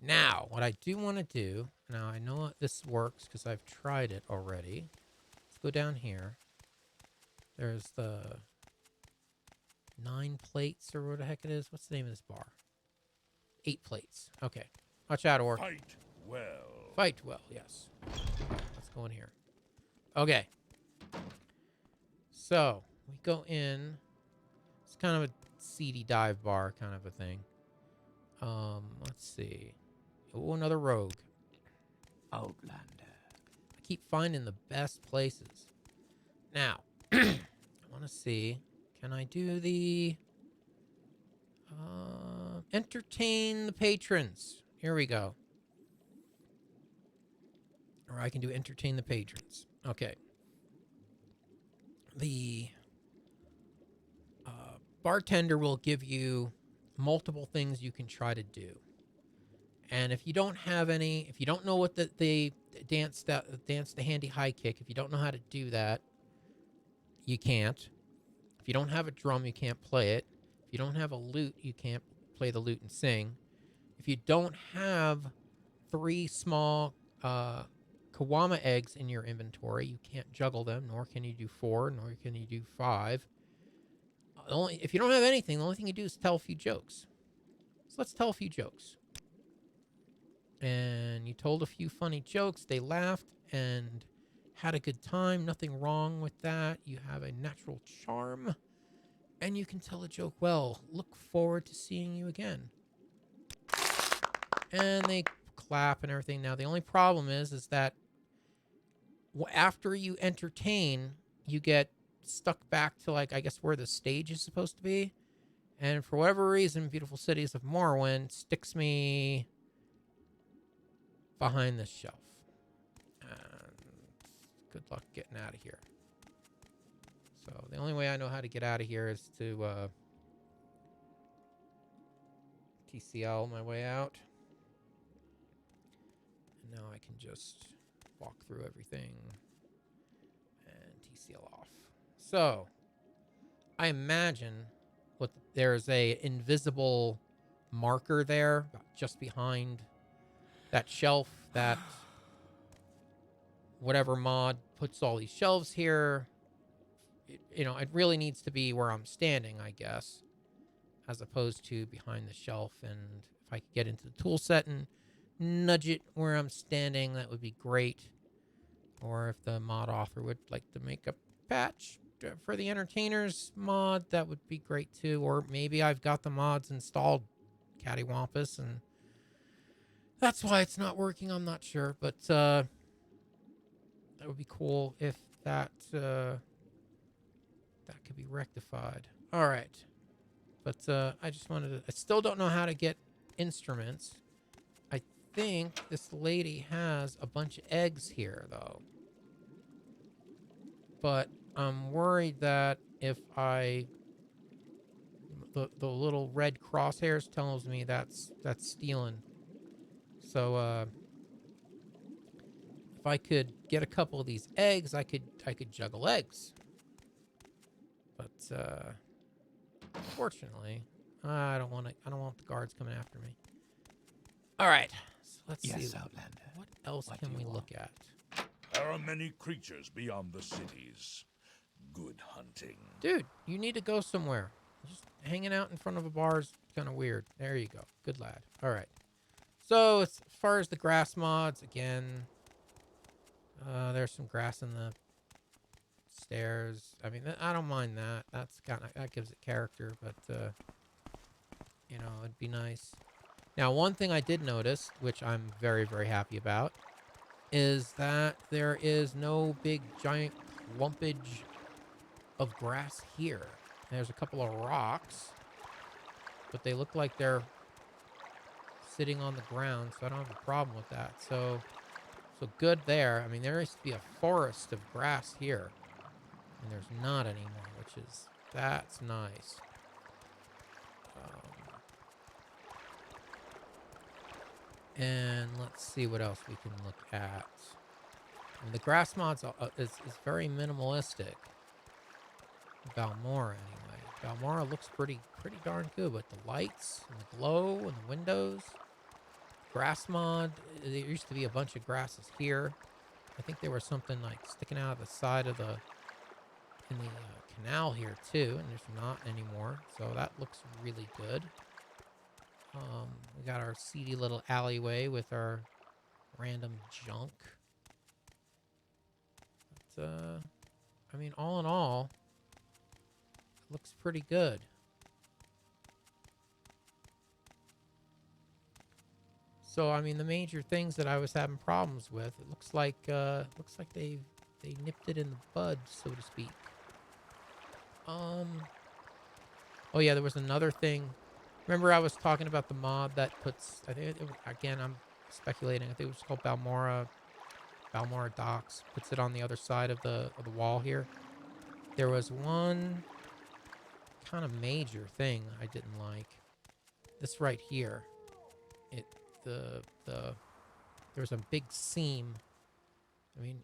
Now, what I do want to do, now I know this works because I've tried it already. Let's go down here. There's the 9 plates or what the heck it is. What's the name of this bar? 8 plates. Okay. Watch out, Orc.
Fight well.
Fight well, yes. Let's go in here. Okay. So, we go in. It's kind of a seedy dive bar kind of a thing. Let's see. Oh, another rogue.
Outlander.
I keep finding the best places. Now, I want to see. Can I do the... entertain the patrons. Here we go. Or I can do entertain the patrons. Okay. The bartender will give you multiple things you can try to do. And if you don't have any, if you don't know what the dance the handy high kick, if you don't know how to do that, you can't. If you don't have a drum, you can't play it. If you don't have a lute, you can't play the lute and sing. If you don't have 3 small Kawama eggs in your inventory. You can't juggle them, nor can you do 4, nor can you do 5. If you don't have anything, the only thing you do is tell a few jokes. So let's tell a few jokes. And you told a few funny jokes. They laughed and had a good time. Nothing wrong with that. You have a natural charm. And you can tell a joke well. Look forward to seeing you again. And they clap and everything. Now, the only problem is that after you entertain, you get stuck back to, like, I guess where the stage is supposed to be. And for whatever reason, Beautiful Cities of Morrowind sticks me behind this shelf. And good luck getting out of here. So the only way I know how to get out of here is to TCL my way out. And now I can just walk through everything and TCL off. So I imagine there's a invisible marker there just behind that shelf that whatever mod puts all these shelves here. It really needs to be where I'm standing, I guess, as opposed to behind the shelf. And if I could get into the tool set and nudge it where I'm standing, that would be great. Or if the mod author would like to make a patch for the entertainers mod, that would be great too. Or maybe I've got the mods installed cattywampus and that's why it's not working. I'm not sure, but that would be cool if that could be rectified. All right, but I just wanted to. I still don't know how to get instruments. I think this lady has a bunch of eggs here, though. But I'm worried that if the little red crosshairs tells me that's stealing. So if I could get a couple of these eggs, I could juggle eggs. But unfortunately, I don't want the guards coming after me. All right, so let's
Yes,
see.
Outlander.
What else
What
can
do
we
you
look
want?
at?
There are many creatures beyond the cities. Good hunting.
Dude, you need to go somewhere. Just hanging out in front of a bar is kind of weird. There you go. Good lad. All right. So as far as the grass mods, again, there's some grass in the stairs. I mean, I don't mind that. That gives it character, but it'd be nice. Now, one thing I did notice, which I'm very, very happy about, is that there is no big giant clumpage of grass here. There's a couple of rocks, but they look like they're sitting on the ground, so I don't have a problem with that. So good there. I mean, there used to be a forest of grass here, and there's not anymore, that's nice. And let's see what else we can look at. And the grass mods is very minimalistic. Balmora, anyway. Balmora looks pretty darn good with the lights and the glow and the windows. Grass mod, there used to be a bunch of grasses here. I think there was something like sticking out of the side of the canal here too, and there's not anymore. So that looks really good. We got our seedy little alleyway with our random junk. But, I mean, all in all, it looks pretty good. So, I mean, the major things that I was having problems with, it looks like they nipped it in the bud, so to speak. Oh yeah, there was another thing. Remember I was talking about the mod that puts, I think, again, I'm speculating, I think it was called Balmora Docks, puts it on the other side of the wall here. There was one kind of major thing I didn't like. This right here. There was a big seam. I mean,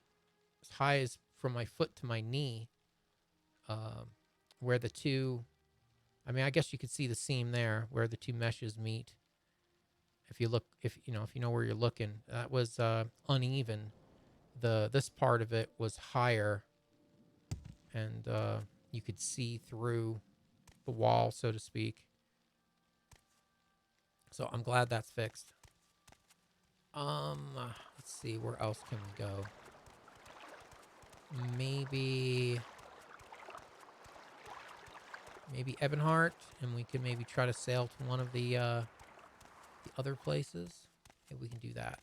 as high as from my foot to my knee, where the two, I mean, I guess you could see the seam there where the two meshes meet. If you know where you're looking, that was uneven, this part of it was higher, and you could see through the wall, so to speak. So I'm glad that's fixed. Let's see, where else can we go? Maybe Ebonheart, and we can maybe try to sail to one of the other places. Maybe we can do that.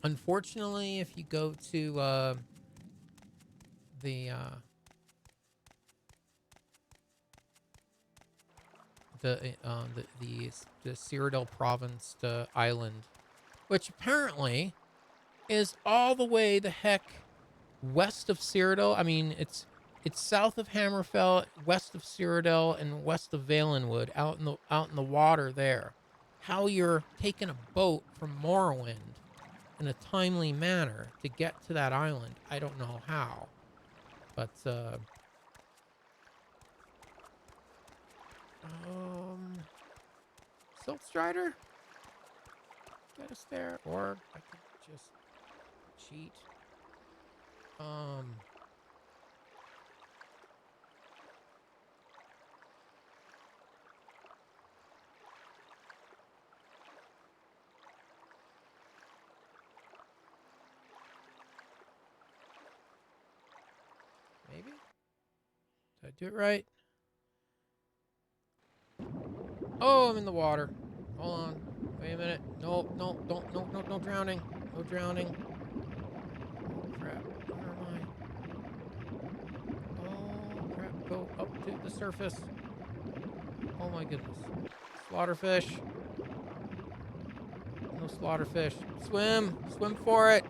Unfortunately, if you go to the Cyrodiil province island, which apparently is all the way the heck west of Cyrodiil. I mean, it's south of Hammerfell, west of Cyrodiil, and west of Valenwood, out in the water there. How you're taking a boat from Morrowind in a timely manner to get to that island, I don't know how. But Silkstrider? Get us there, or I could just cheat. Maybe? Did I do it right? Oh, I'm in the water. Hold on. Wait a minute. No, no drowning. No drowning. Oh, crap. Where am I? Oh, crap. Go up to the surface. Oh, my goodness. Slaughterfish. No slaughterfish. Swim. Swim for it.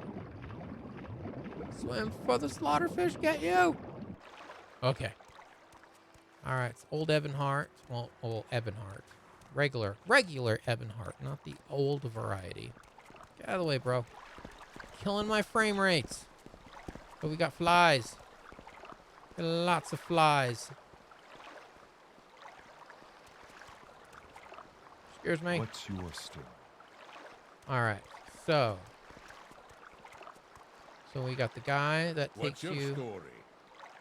Swim for the slaughterfish. Get you. Okay. All right. It's old Ebonheart. Well, old Ebonheart. Regular Ebonheart, not the old variety. Get out of the way, bro. Killing my frame rates. But we got flies. Got lots of flies. Scares me.
What's your story?
All right. So we got the guy that
What's
takes
your
you
story?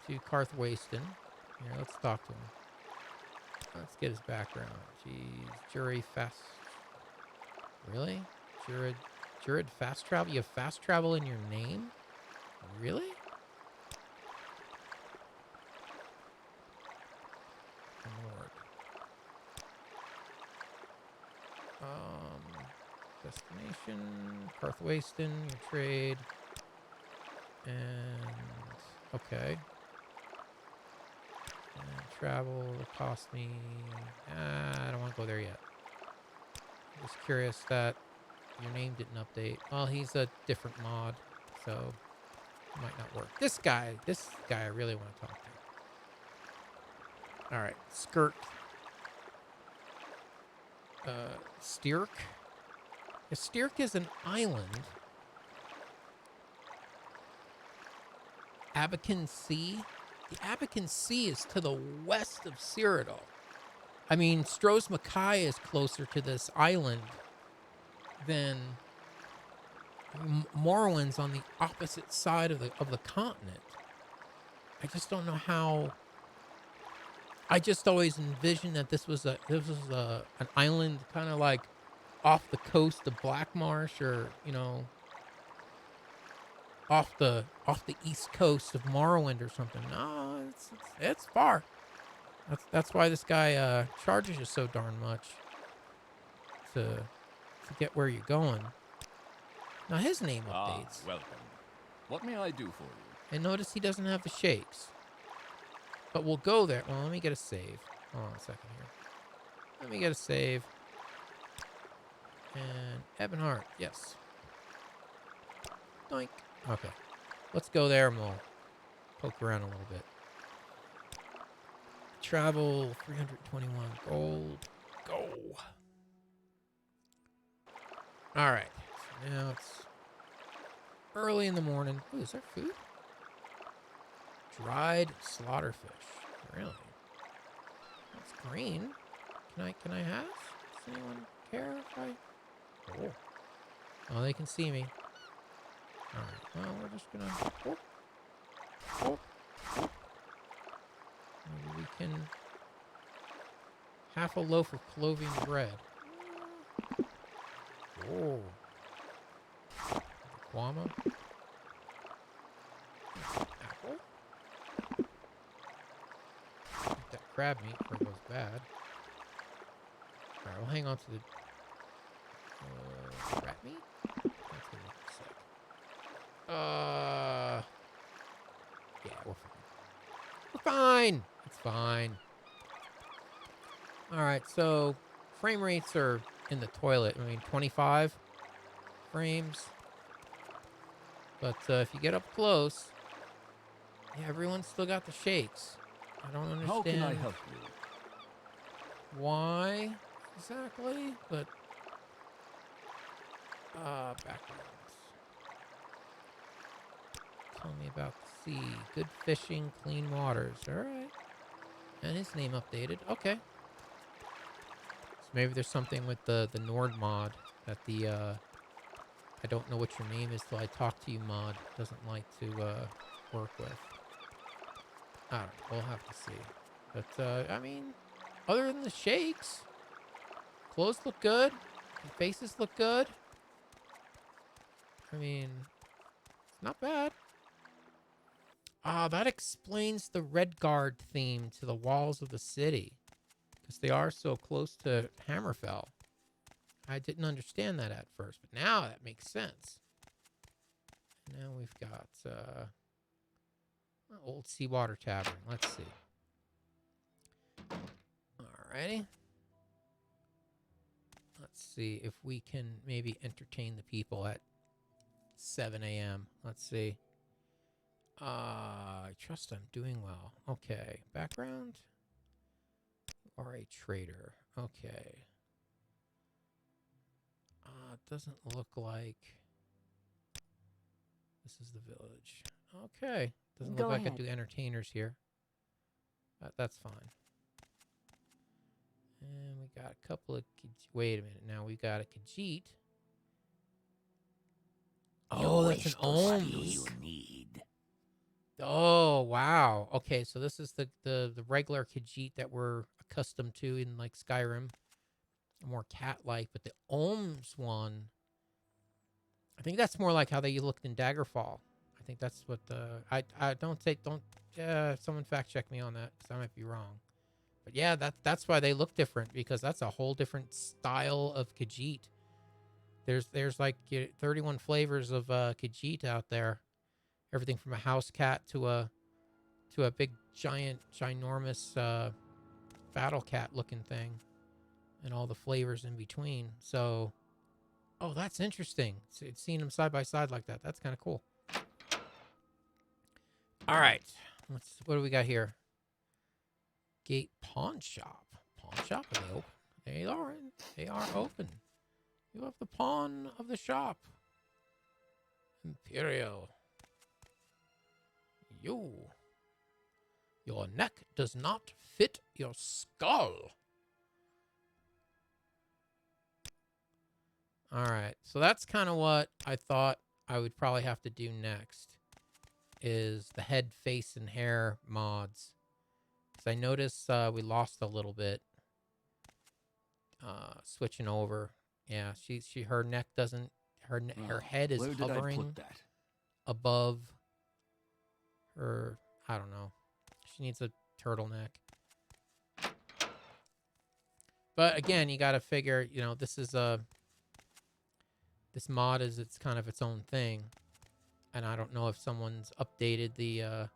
to Karthwasten. Here, let's talk to him. Let's get his background. Jeez, Jury fast. Really? Jurid fast travel? You have fast travel in your name? Really? Lord. Destination, Karthwasten, your trade, and okay. And travel will cost me. I don't want to go there yet. Just curious that your name didn't update. Well, he's a different mod, so it might not work. This guy I really want to talk to. All right, Skirt. Stirk. Stirk is an island. Abacan Sea. The Abacan Sea is to the west of Cyrodiil. I mean, Stros Mackay is closer to this island than Morrowind's on the opposite side of the continent. I just don't know how. I just always envisioned that this was an island kind of like off the coast of Blackmarsh, or off the east coast of Morrowind or something. No, it's far. That's why this guy charges you so darn much to get where you're going. Now his name updates.
Welcome. What may I do for you?
And notice he doesn't have the shakes. But we'll go there. Well, let me get a save. Hold on a second here. Let me get a save. And Ebonheart, yes. Doink. Okay. Let's go there and we'll poke around a little bit. Travel, 321 gold. Go. All right. So now it's early in the morning. Ooh, is there food? Dried slaughterfish. Really? That's green. Can I have? Does anyone care if I? Oh, they can see me. Alright, well, we're just gonna... Oh, oh, oh. Maybe we can... Half a loaf of cloven bread. Oh. Guama. Apple. Eat that crab meat before it goes bad. Alright, we'll hang on to the rat meat. That's gonna make me sick. Yeah, we're fine. We're fine! It's fine. Alright, so frame rates are in the toilet. I mean, 25 frames. But if you get up close, yeah, everyone's still got the shakes. I don't understand
How can I help you?
why exactly, but backgrounds. Tell me about the sea. Good fishing, clean waters. Alright. And his name updated. Okay. So maybe there's something with the Nord mod that the I don't know what your name is till I talk to you mod doesn't like to work with. I don't know. We'll have to see. But I mean, other than the shakes, clothes look good. The faces look good. I mean, it's not bad. Ah, that explains the Red Guard theme to the walls of the city. Because they are so close to Hammerfell. I didn't understand that at first, but now that makes sense. Now we've got Old Seawater Tavern. Let's see. Alrighty. Let's see if we can maybe entertain the people at 7 a.m. Let's see. I trust I'm doing well. Okay. Background? You are a trader. Okay. It doesn't look like this is the village. Okay. Doesn't
Go
look like I
ahead.
do entertainers here. That's fine. And we got a couple of... Wait a minute. Now we got a Khajiit. Oh, that's an Ohms.
You need.
Oh, wow. Okay, so this is the regular Khajiit that we're accustomed to in, like, Skyrim. More cat-like, but the Ohms one... I think that's more like how they looked in Daggerfall. I think that's what the... I don't say... Don't... someone fact-check me on that, because I might be wrong. But yeah, that's why they look different, because that's a whole different style of Khajiit. There's like 31 flavors of Khajiit out there. Everything from a house cat to a big, giant, ginormous battle cat looking thing. And all the flavors in between. So, oh, that's interesting. It's seeing them side by side like that. That's kind of cool. All right. What do we got here? Gate pawn shop. Pawn shop? Are they open? They are. They are open. You have the pawn of the shop. Imperial. Your neck does not fit your skull. All right. So that's kind of what I thought I would probably have to do next is the head, face, and hair mods. Because I noticed we lost a little bit switching over. Yeah, her neck doesn't, her head is hovering above her, I don't know. She needs a turtleneck. But again, you got to figure, you know, this mod is it's kind of its own thing. And I don't know if someone's updated the, I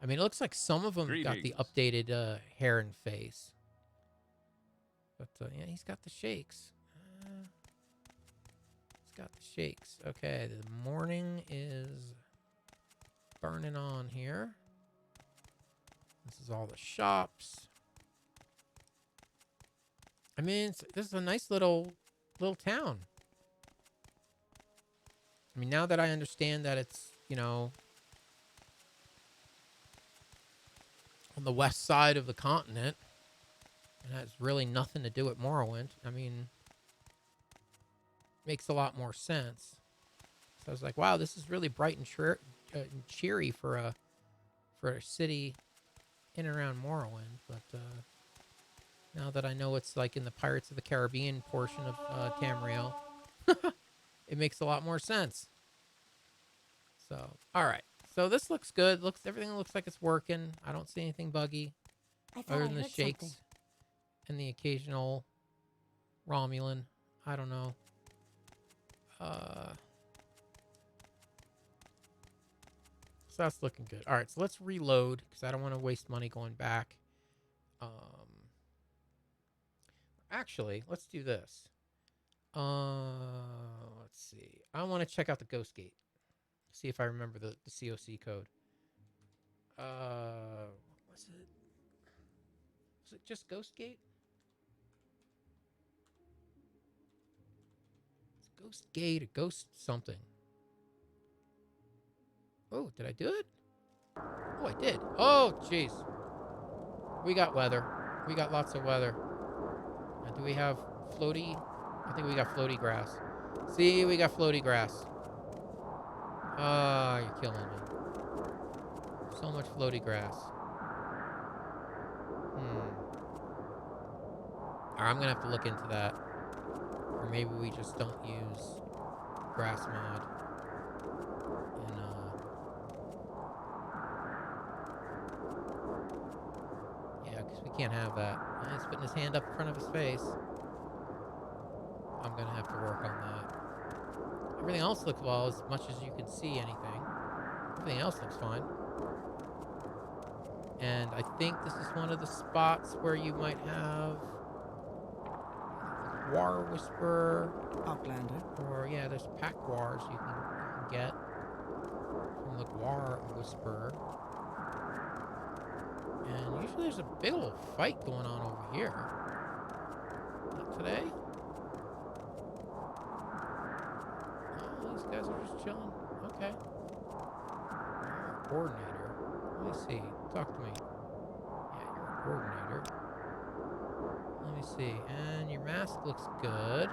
mean, it looks like some of them got the updated hair and face. But yeah, he's got the shakes. He's got the shakes. Okay, the morning is burning on here. This is all the shops. I mean, this is a nice little town. I mean, now that I understand that it's, you know, on the west side of the continent, it has really nothing to do with Morrowind. I mean, makes a lot more sense. I was like, wow, this is really bright and, and cheery for a city in and around Morrowind. But now that I know it's like in the Pirates of the Caribbean portion of Tamriel, it makes a lot more sense. So, all right. So this looks good. Everything looks like it's working. I don't see anything buggy other than the shakes and the occasional Romulan. I don't know. So that's looking good. All right, so let's reload because I don't want to waste money going back. Actually, let's do this. Let's see. I want to check out the Ghost Gate. See if I remember the COC code. Was it? Was it just Ghost Gate? It's Ghost Gate or Ghost something. Oh, did I do it? Oh, I did. Oh, jeez. We got weather. We got lots of weather. And do we have floaty? I think we got floaty grass. See, we got floaty grass. Ah, you're killing me. So much floaty grass. I'm gonna have to look into that. Or maybe we just don't use grass mod. Yeah, because we can't have that. He's putting his hand up in front of his face. I'm gonna have to work on that. Everything else looks well, as much as you can see anything. Everything else looks fine. And I think this is one of the spots where you might have War Whisperer.
Outlander.
Or, yeah, there's pack wars you can get from the War Whisperer. And usually there's a big old fight going on over here. Not today? Oh, these guys are just chilling. Okay. You're a coordinator. Let me see. Talk to me. Yeah, you're a coordinator. Let me see. And your mask looks good.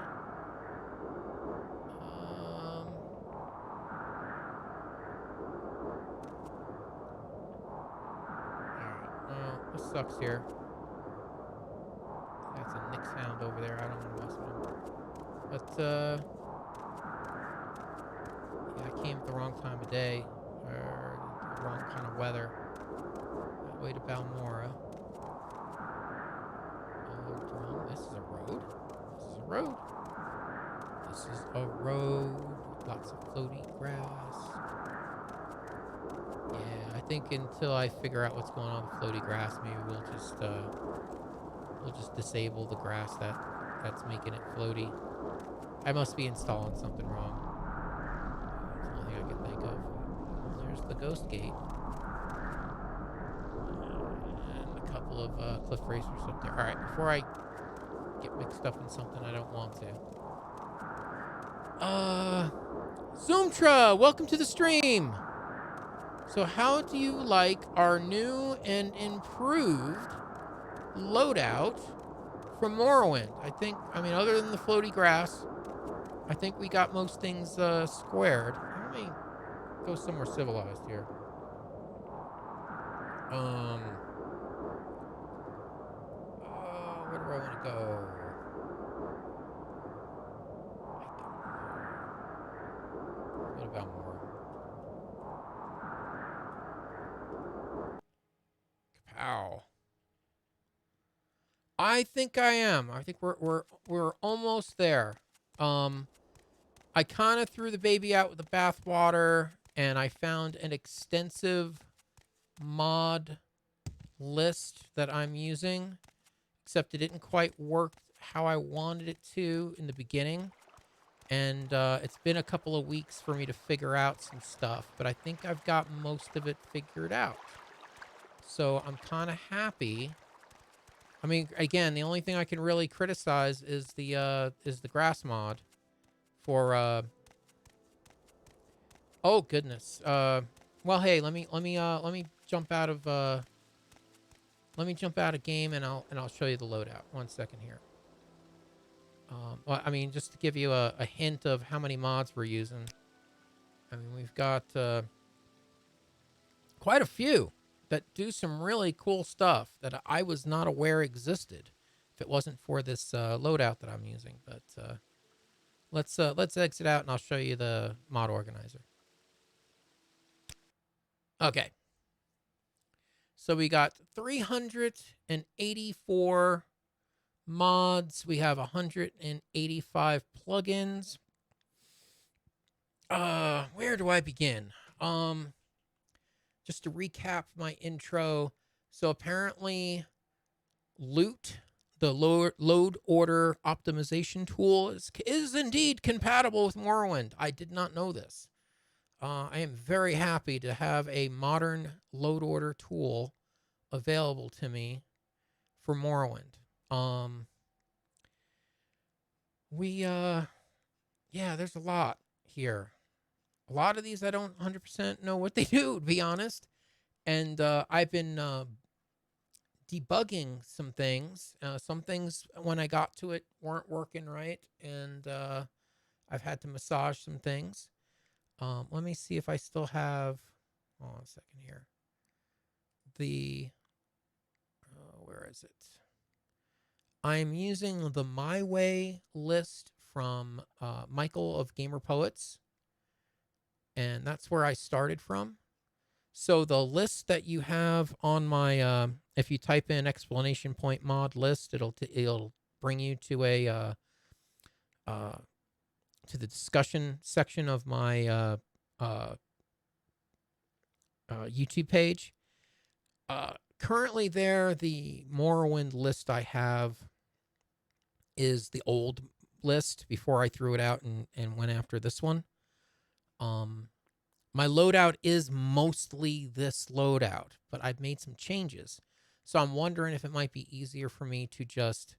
Alright. Well, this sucks here. That's a Nick sound over there. I don't want to mess with him. But, yeah, I came at the wrong time of day. Or the wrong kind of weather. That way to Balmora. This is a road. This is a road. This is a road. Lots of floaty grass. Yeah, I think until I figure out what's going on with floaty grass, maybe we'll just disable the grass that's making it floaty. I must be installing something wrong. That's the only thing I can think of. Well, there's the Ghost Gate. And a couple of cliff racers up there. Alright, before I get mixed up in something I don't want to. Zoomtra, welcome to the stream. So how do you like our new and improved loadout from Morrowind? I mean, other than the floaty grass, I think we got most things squared. Let me go somewhere civilized here. Where do I want to go? What about more? Kapow. I think I am. I think we're almost there. I kind of threw the baby out with the bathwater, and I found an extensive mod list that I'm using, except it didn't quite work how I wanted it to in the beginning. And it's been a couple of weeks for me to figure out some stuff, but I think I've got most of it figured out. So I'm kind of happy. I mean, again, the only thing I can really criticize is the grass mod for oh goodness. Well, hey, let me jump out of game and I'll show you the loadout. 1 second here. Well, I mean, just to give you a hint of how many mods we're using. I mean, we've got quite a few that do some really cool stuff that I was not aware existed if it wasn't for this loadout that I'm using. But let's exit out and I'll show you the mod organizer. Okay. So we got 384 mods. We have 185 plugins. Where do I begin? Just to recap my intro. So apparently Loot, the load order optimization tool, is indeed compatible with Morrowind. I did not know this. I am very happy to have a modern load order tool available to me for Morrowind. Yeah, there's a lot here. A lot of these I don't 100% know what they do, to be honest. And I've been debugging some things. Some things, when I got to it, weren't working right. And I've had to massage some things. Let me see if I still have... Hold on a second here. Where is it? I'm using the My Way list from Michael of Gamer Poets. And that's where I started from. So the list that you have on my, if you type in exclamation point mod list, it'll bring you to a to the discussion section of my YouTube page. Currently, the Morrowind list I have is the old list before I threw it out and went after this one. My loadout is mostly this loadout, but I've made some changes. So I'm wondering if it might be easier for me to just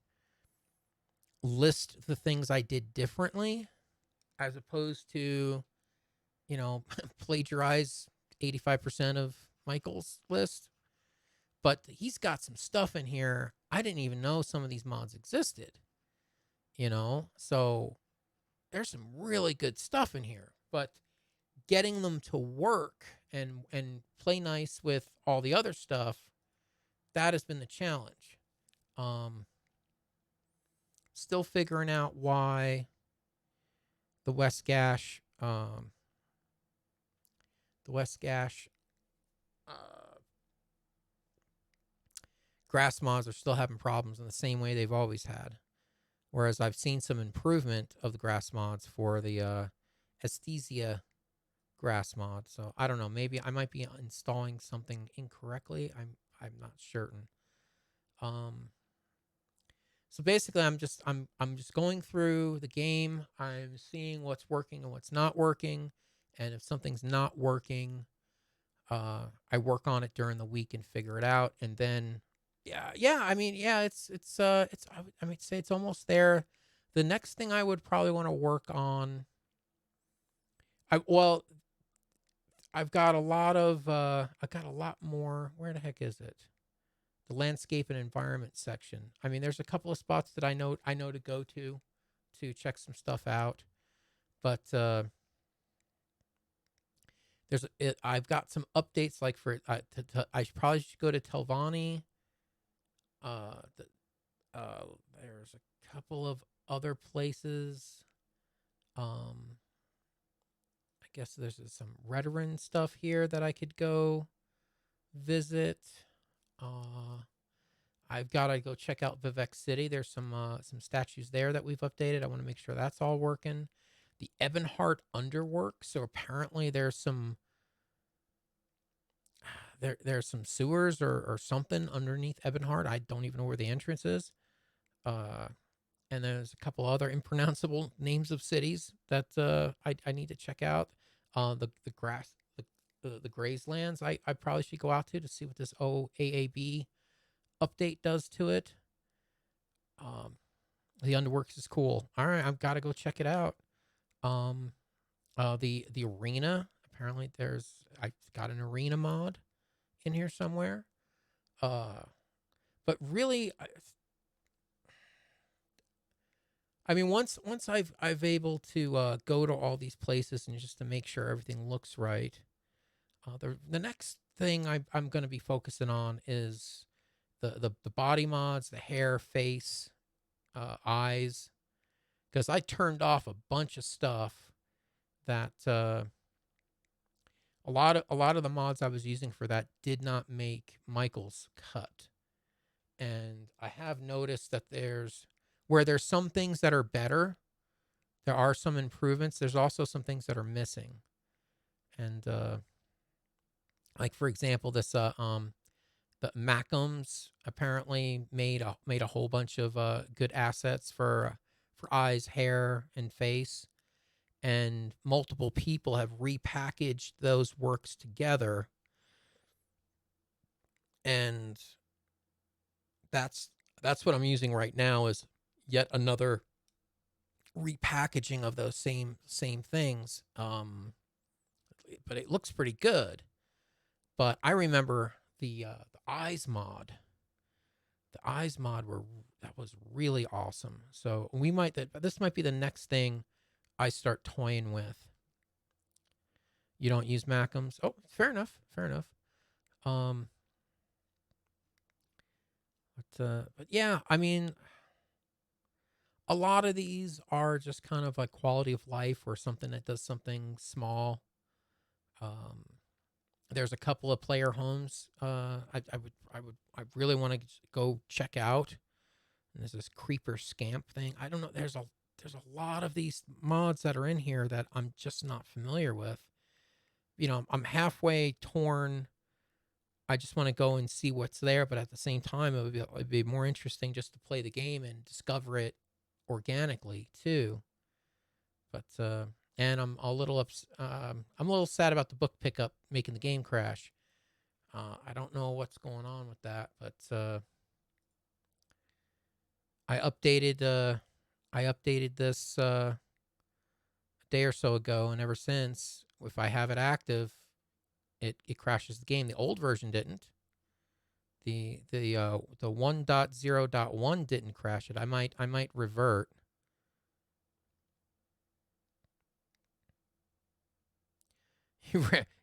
list the things I did differently as opposed to, plagiarize 85% of Michael's list. But he's got some stuff in here. I didn't even know some of these mods existed, So there's some really good stuff in here. But getting them to work and play nice with all the other stuff, that has been the challenge. Still figuring out why the West Gash grass mods are still having problems in the same way they've always had. Whereas I've seen some improvement of the grass mods for the Aesthesia grass mod. So I don't know. Maybe I might be installing something incorrectly. I'm not certain. So basically, I'm just going through the game. I'm seeing what's working and what's not working, and if something's not working, I work on it during the week and figure it out. And then, I mean, it's I would say it's almost there. The next thing I would probably want to work on. I've got a lot more. Where the heck is it? The landscape and environment section. I mean, there's a couple of spots that I know to go to check some stuff out, but I've got some updates like for I probably should go to Telvanni. There's a couple of other places. I guess there's some Redoran stuff here that I could go visit. I've got to go check out Vivek City. There's some statues there that we've updated. I want to make sure that's all working. The Ebonheart Underwork. So apparently there's some sewers or something underneath Ebonheart. I don't even know where the entrance is. And there's a couple other impronounceable names of cities that I need to check out. The Grazelands I probably should go out to see what this OAAB update does to it. The Underworks is cool. All right, I've got to go check it out. The arena, apparently I've got an arena mod in here somewhere. But really, I mean, once I've able to go to all these places and just to make sure everything looks right. The next thing I'm going to be focusing on is the body mods, the hair, face, eyes, because I turned off a bunch of stuff that a lot of the mods I was using for that did not make Michael's cut. And I have noticed that there's some things that are better, there are some improvements. There's also some things that are missing. And like for example, the Macums apparently made a whole bunch of good assets for eyes, hair, and face, and multiple people have repackaged those works together, and that's that's what I'm using right now is yet another repackaging of those same things. But it looks pretty good. But I remember the eyes mod. The eyes mod that was really awesome. So this might be the next thing I start toying with. You don't use Macums? Oh, fair enough. Fair enough. But yeah, I mean, a lot of these are just kind of like quality of life or something that does something small. There's a couple of player homes I really want to go check out. And there's this creeper scamp thing. I don't know. There's a lot of these mods that are in here that I'm just not familiar with. I'm halfway torn. I just want to go and see what's there, but at the same time, it'd be more interesting just to play the game and discover it organically too. But and I'm a little I'm a little sad about the book pickup making the game crash. I don't know what's going on with that, but I updated this a day or so ago, and ever since, if I have it active, it crashes the game. The old version didn't. The 1.0.1 didn't crash it. I might revert.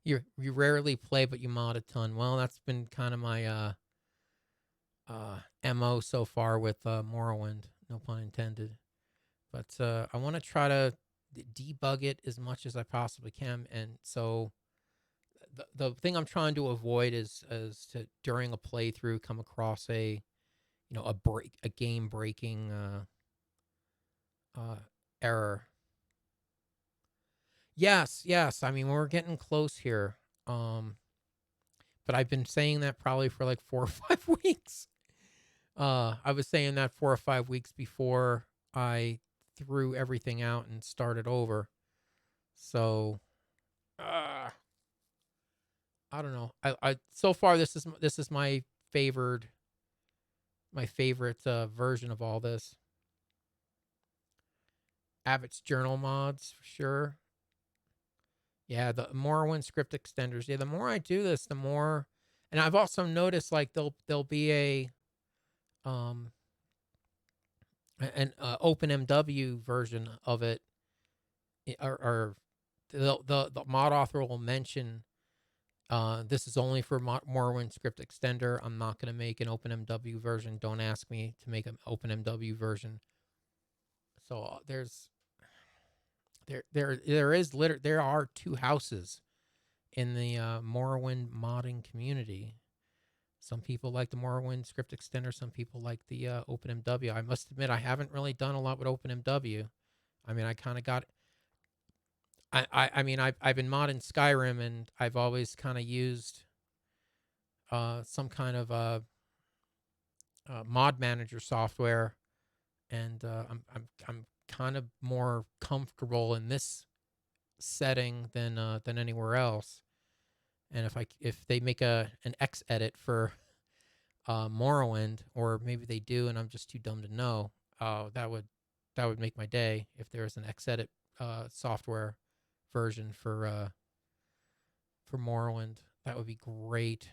You rarely play, but you mod a ton. Well, that's been kind of my mo so far with Morrowind. No pun intended. But I want to try to debug it as much as I possibly can, and so the thing I'm trying to avoid is to during a playthrough come across a game breaking error. Yes. I mean, we're getting close here. But I've been saying that probably for like 4 or 5 weeks. I was saying that 4 or 5 weeks before I threw everything out and started over. So, I don't know. I so far this is my favorite version of all this. Abbott's Journal mods for sure. Yeah, the Morrowind script extenders. Yeah, the more I do this, the more, and I've also noticed like there'll be um an OpenMW version of it, or the mod author will mention this is only for Morrowind script extender. I'm not going to make an OpenMW version. Don't ask me to make an OpenMW version. So there are two houses in the Morrowind modding community. Some people like the Morrowind script extender. Some people like the OpenMW. I must admit, I haven't really done a lot with OpenMW. I mean, I kind of got. I mean, I've been modding Skyrim, and I've always kind of used some kind of mod manager software, and I'm kind of more comfortable in this setting than anywhere else. And if they make an X edit for Morrowind, or maybe they do, and I'm just too dumb to know, that would make my day if there was an X edit software version for Morrowind. That would be great.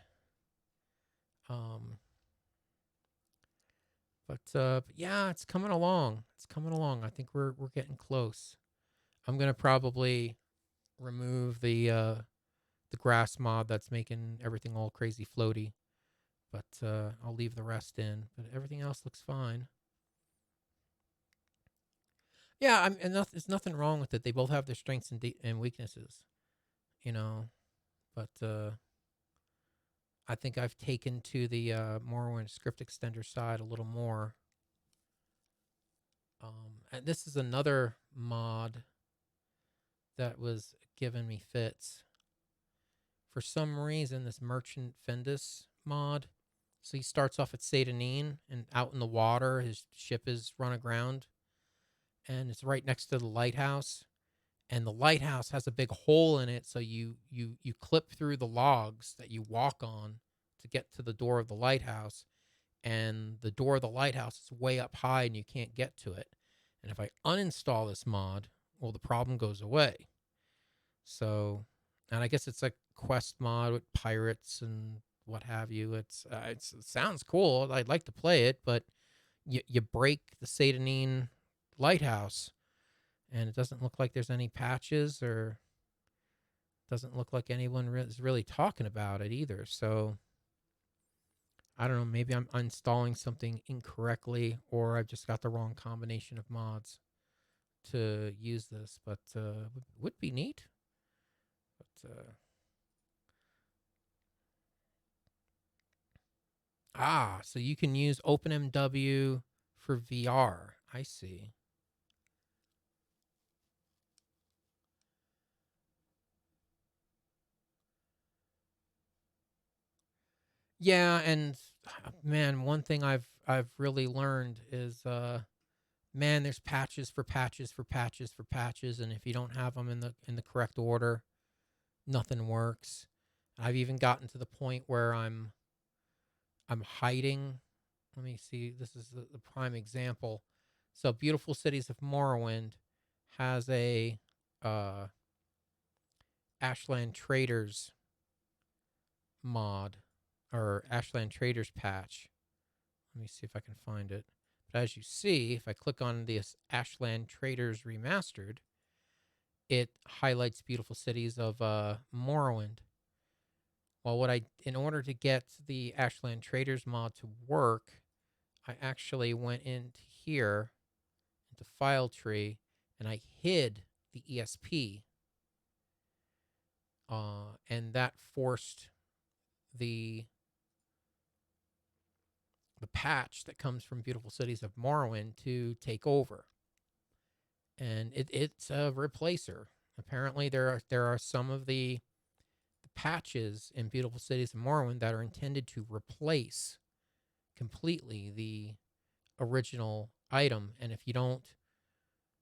But yeah, it's coming along. It's coming along. I think we're getting close. I'm gonna probably remove the grass mod that's making everything all crazy floaty, but I'll leave the rest in. But everything else looks fine. Yeah, there's nothing wrong with it. They both have their strengths and weaknesses, you know. But I think I've taken to the Morrowind script extender side a little more. And this is another mod that was giving me fits. For some reason, this Merchant Findus mod. So he starts off at Satanin and out in the water. His ship is run aground, and it's right next to the lighthouse. And the lighthouse has a big hole in it, so you clip through the logs that you walk on to get to the door of the lighthouse. And the door of the lighthouse is way up high, and you can't get to it. And if I uninstall this mod, well, the problem goes away. So, and I guess it's a quest mod with pirates and what have you. It sounds cool. I'd like to play it, but you break the Satanin lighthouse, and it doesn't look like there's any patches, or doesn't look like anyone is really talking about it either. So I don't know. Maybe I'm installing something incorrectly, or I've just got the wrong combination of mods to use this. But would be neat. But so you can use OpenMW for VR. I see. Yeah, and man, one thing I've really learned is man, there's patches for patches for patches for patches, and if you don't have them in the correct order, nothing works. I've even gotten to the point where I'm hiding. Let me see. This is the prime example. So, Beautiful Cities of Morrowind has a uh, Ashland Traders mod, or Ashland Traders patch. Let me see if I can find it. But as you see, if I click on this Ashland Traders Remastered, it highlights Beautiful Cities of Morrowind. Well, in order to get the Ashland Traders mod to work, I actually went into here, into File Tree, and I hid the ESP, and that forced the patch that comes from Beautiful Cities of Morrowind to take over, and it's a replacer. Apparently, there are some of the patches in Beautiful Cities of Morrowind that are intended to replace completely the original item, and if you don't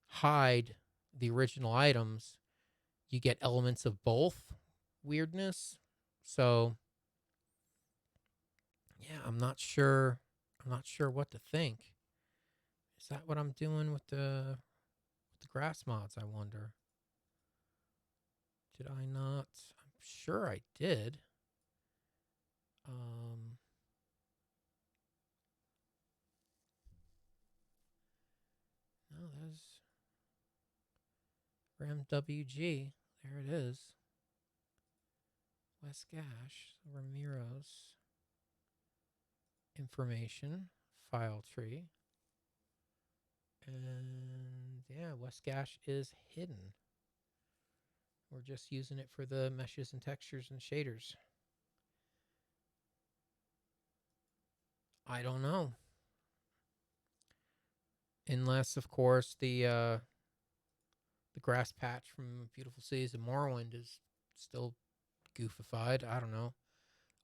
hide the original items, you get elements of both weirdness. So yeah, I'm not sure what to think. Is that what I'm doing with the grass mods, I wonder? Did I not? I'm sure I did. No, there's Ram WG. There it is. West Gash, Ramiro's information, file tree. And yeah, West Gash is hidden. We're just using it for the meshes and textures and shaders. I don't know. Unless, of course, the grass patch from Beautiful Cities of Morrowind is still goofified. I don't know.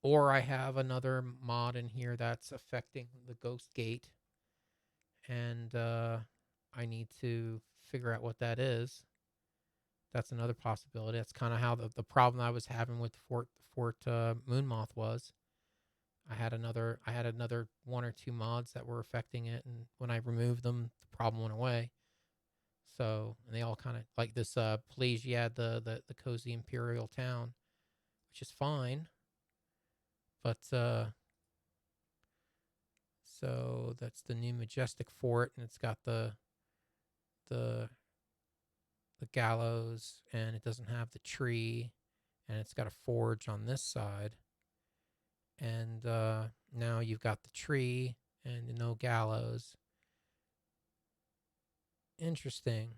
Or I have another mod in here that's affecting the Ghost Gate, and I need to figure out what that is. That's another possibility. That's kind of how the problem I was having with Fort Moonmoth was. I had another one or two mods that were affecting it, and when I removed them, the problem went away. So, and they all kind of like this Pelagiad, the cozy imperial town, which is fine, but So that's the new majestic fort, and it's got the gallows, and it doesn't have the tree, and it's got a forge on this side. And now you've got the tree and no gallows. Interesting.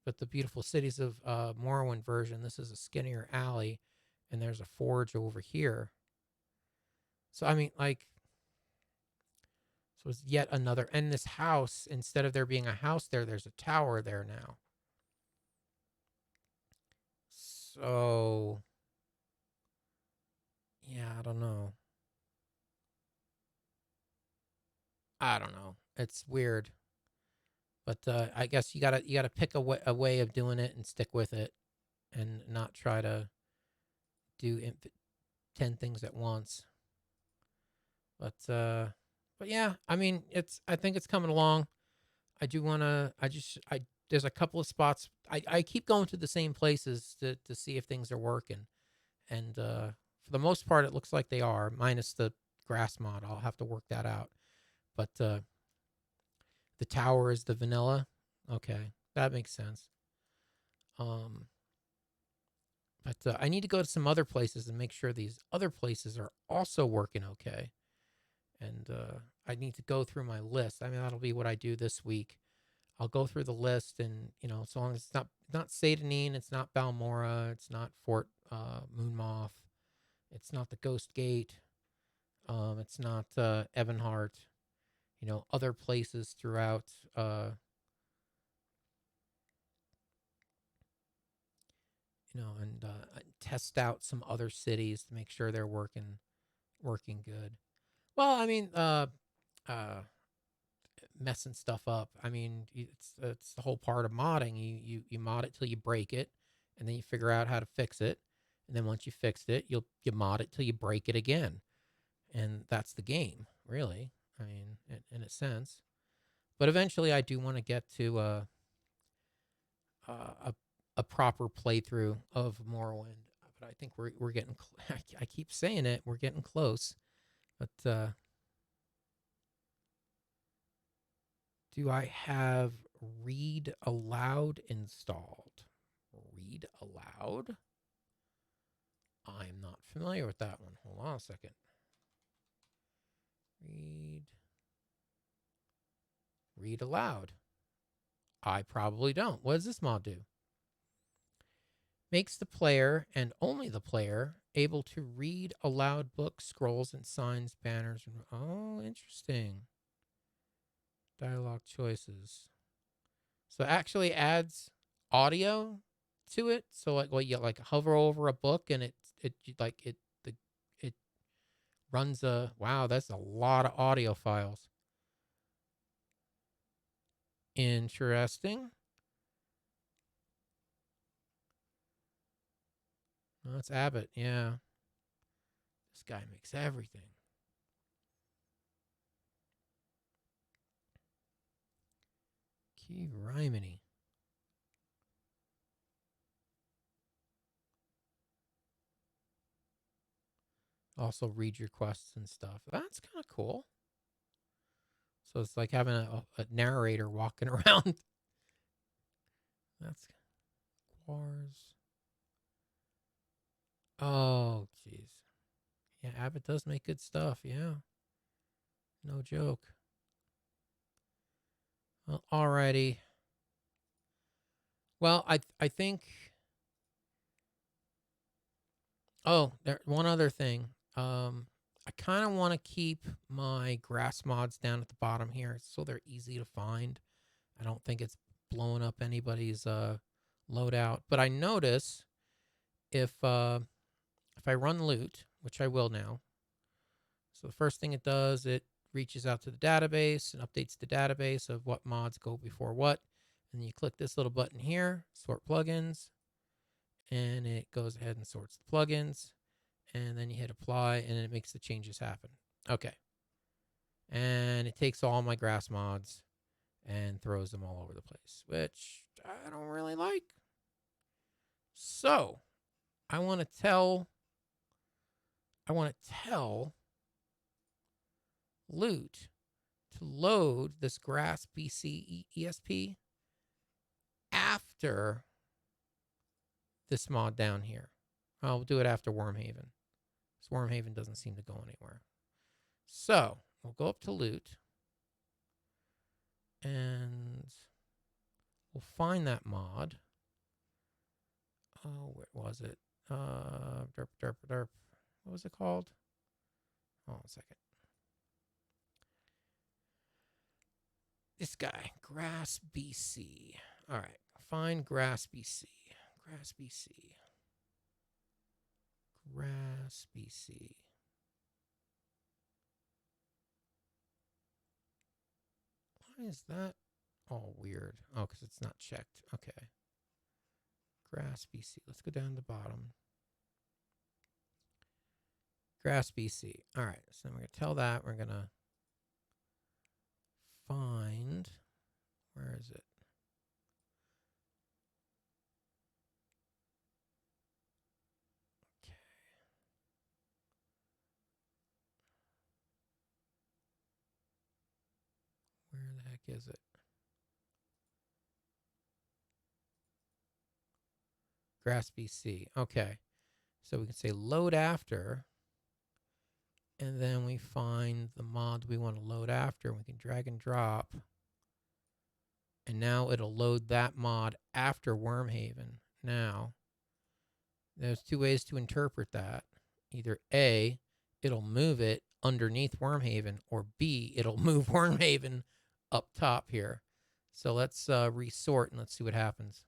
But the beautiful cities of Morrowind version, this is a skinnier alley, and there's a forge over here. So I mean, like, so it's yet another. And this house, instead of there being a house there, there's a tower there now. So yeah, I don't know. It's weird, but I guess you gotta pick a way of doing it and stick with it, and not try to do 10 things at once. But yeah, I mean, I think it's coming along. I do want to. There's a couple of spots. I keep going to the same places to see if things are working, and for the most part, it looks like they are, minus the grass mod. I'll have to work that out. But the tower is the vanilla. Okay, that makes sense. But I need to go to some other places and make sure these other places are also working okay. And I need to go through my list. I mean, that'll be what I do this week. I'll go through the list, and so long as it's not Satanine, it's not Balmora, it's not Fort Moonmoth, it's not the Ghost Gate, it's not Evanhart. Other places throughout. And test out some other cities to make sure they're working good. Well, I mean, messing stuff up. I mean, it's the whole part of modding. You mod it till you break it, and then you figure out how to fix it. And then once you fixed it, you mod it till you break it again, and that's the game, really. I mean, in a sense. But eventually, I do want to get to a proper playthrough of Morrowind. But I think we're getting. I keep saying it. We're getting close. But do I have Read Aloud installed? Read Aloud? I'm not familiar with that one. Hold on a second. Read Aloud. I probably don't. What does this mod do? Makes the player, and only the player, able to read aloud books, scrolls, and signs, banners. Oh, interesting. Dialogue choices. So it actually adds audio to it. So you hover over a book, and it runs a, wow, that's a lot of audio files. Interesting. Oh, that's Abbott, yeah. This guy makes everything. Key Rhymony. Also read your quests and stuff. That's kind of cool. So it's like having a narrator walking around. That's Quars. Oh, jeez. Yeah, Abbott does make good stuff. Yeah. No joke. Well, alrighty. Well, I think. Oh, one other thing. I kind of want to keep my grass mods down at the bottom here so they're easy to find. I don't think it's blowing up anybody's loadout. But I notice if I run loot, which I will now. So the first thing it does, it reaches out to the database and updates the database of what mods go before what. And you click this little button here, sort plugins, and it goes ahead and sorts the plugins. And then you hit apply, and it makes the changes happen. Okay. And it takes all my grass mods and throws them all over the place, which I don't really like. So I want to tell Loot to load this grass BC ESP after this mod down here. I'll do it after Wormhaven. Because Wormhaven doesn't seem to go anywhere. So we'll go up to loot. And we'll find that mod. Oh, where was it? Derp, derp, derp. What was it called? Hold on a second. This guy, Grass BC. All right, find Grass BC. Grass BC. Grass BC. Why is that all weird? Oh, because it's not checked. Okay. Grass BC. Let's go down to the bottom. Grass BC. All right, so we're going to tell that. We're going to find, where is it? Okay. Where the heck is it? Grass BC. Okay. So we can say load after, and then we find the mod we want to load after. We can drag and drop. And now it'll load that mod after Wormhaven. Now, there's two ways to interpret that. Either A, it'll move it underneath Wormhaven, or B, it'll move Wormhaven up top here. So let's resort and let's see what happens.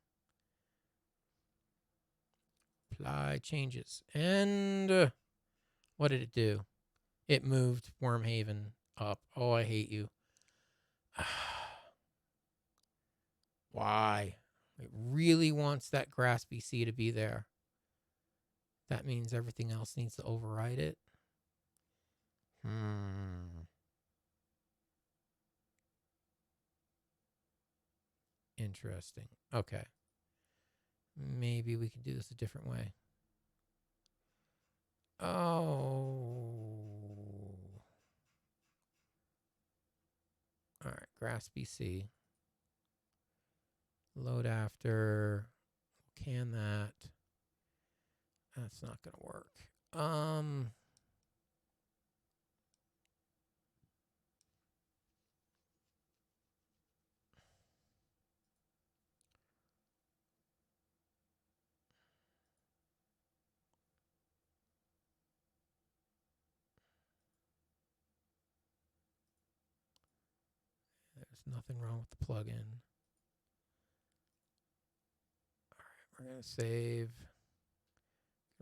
Apply changes. And what did it do? It moved Wormhaven up. Oh, I hate you. Why? It really wants that Grass BC to be there. That means everything else needs to override it. Interesting. Okay. Maybe we can do this a different way. Oh. All right, Grass BC. Load after. Can that. That's not going to work. There's nothing wrong with the plugin. All right, we're going to save.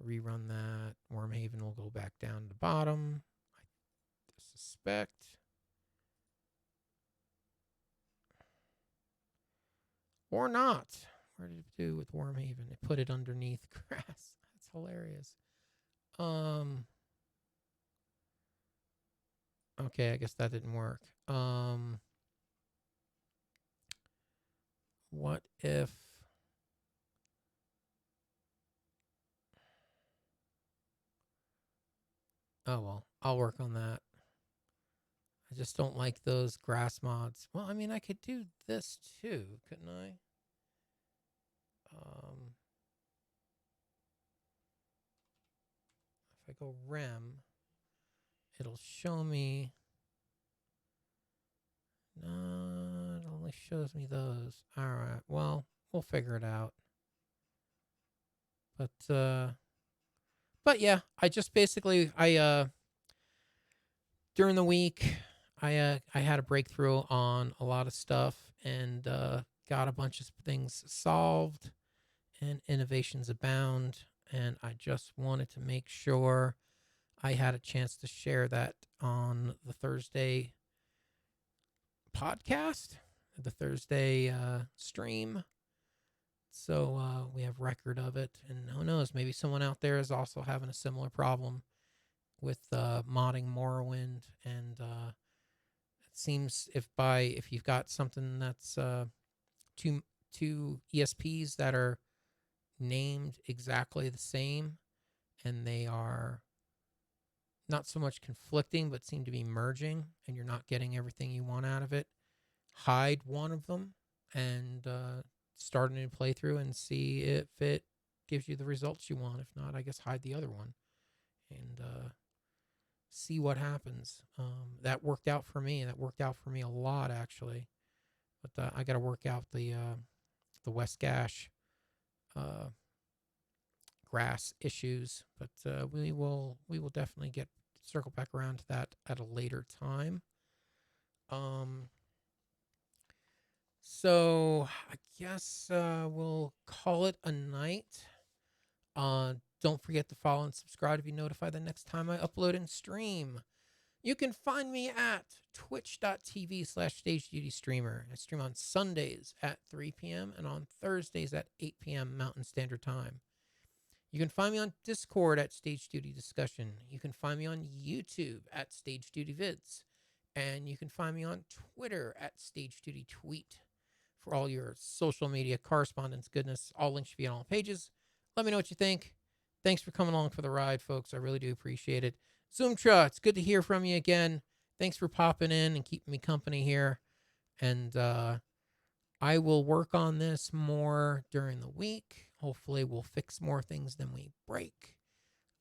Rerun that. Wormhaven will go back down to the bottom. I suspect. Or not. What did it do with Wormhaven? It put it underneath grass. That's hilarious. Okay, I guess that didn't work. What if... Oh, well, I'll work on that. I just don't like those grass mods. Well, I mean, I could do this too, couldn't I? If I go rem, it'll show me... No, it only shows me those. All right, well, we'll figure it out. But yeah, I just basically, during the week, I had a breakthrough on a lot of stuff and got a bunch of things solved, and innovations abound. And I just wanted to make sure I had a chance to share that on the Thursday podcast, the Thursday stream. So we have record of it, and who knows, maybe someone out there is also having a similar problem with modding Morrowind. And it seems if you've got something that's two ESPs that are named exactly the same, and they are not so much conflicting, but seem to be merging, and you're not getting everything you want out of it, hide one of them and start a new playthrough and see if it gives you the results you want. If not, I guess hide the other one and see what happens. That worked out for me. That worked out for me a lot, actually. But I got to work out the West Gash grass issues. But we will definitely circle back around to that at a later time. So I guess we'll call it a night. Don't forget to follow and subscribe to be notified the next time I upload and stream. You can find me at twitch.tv/StageDoodyStreamer. I stream on Sundays at 3 p.m. and on Thursdays at 8 p.m. Mountain Standard Time. You can find me on Discord at Stage Duty Discussion. You can find me on YouTube at StageDoodyVids. And you can find me on Twitter at StageDoodyTweet. For all your social media correspondence goodness, all links should be on all pages. Let me know what you think. Thanks for coming along for the ride, folks. I really do appreciate it. Zoomtra, it's good to hear from you again. Thanks for popping in and keeping me company here. And I will work on this more during the week. Hopefully we'll fix more things than we break.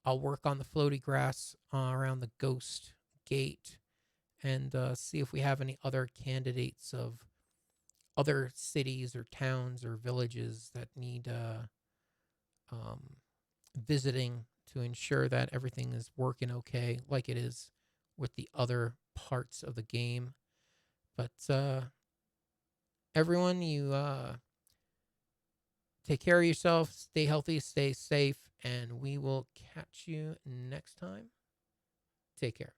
I'll work on the floaty grass around the Ghost Gate and see if we have any other candidates of other cities or towns or villages that need visiting to ensure that everything is working okay, like it is with the other parts of the game. But everyone, you take care of yourself, stay healthy, stay safe, and we will catch you next time. Take care.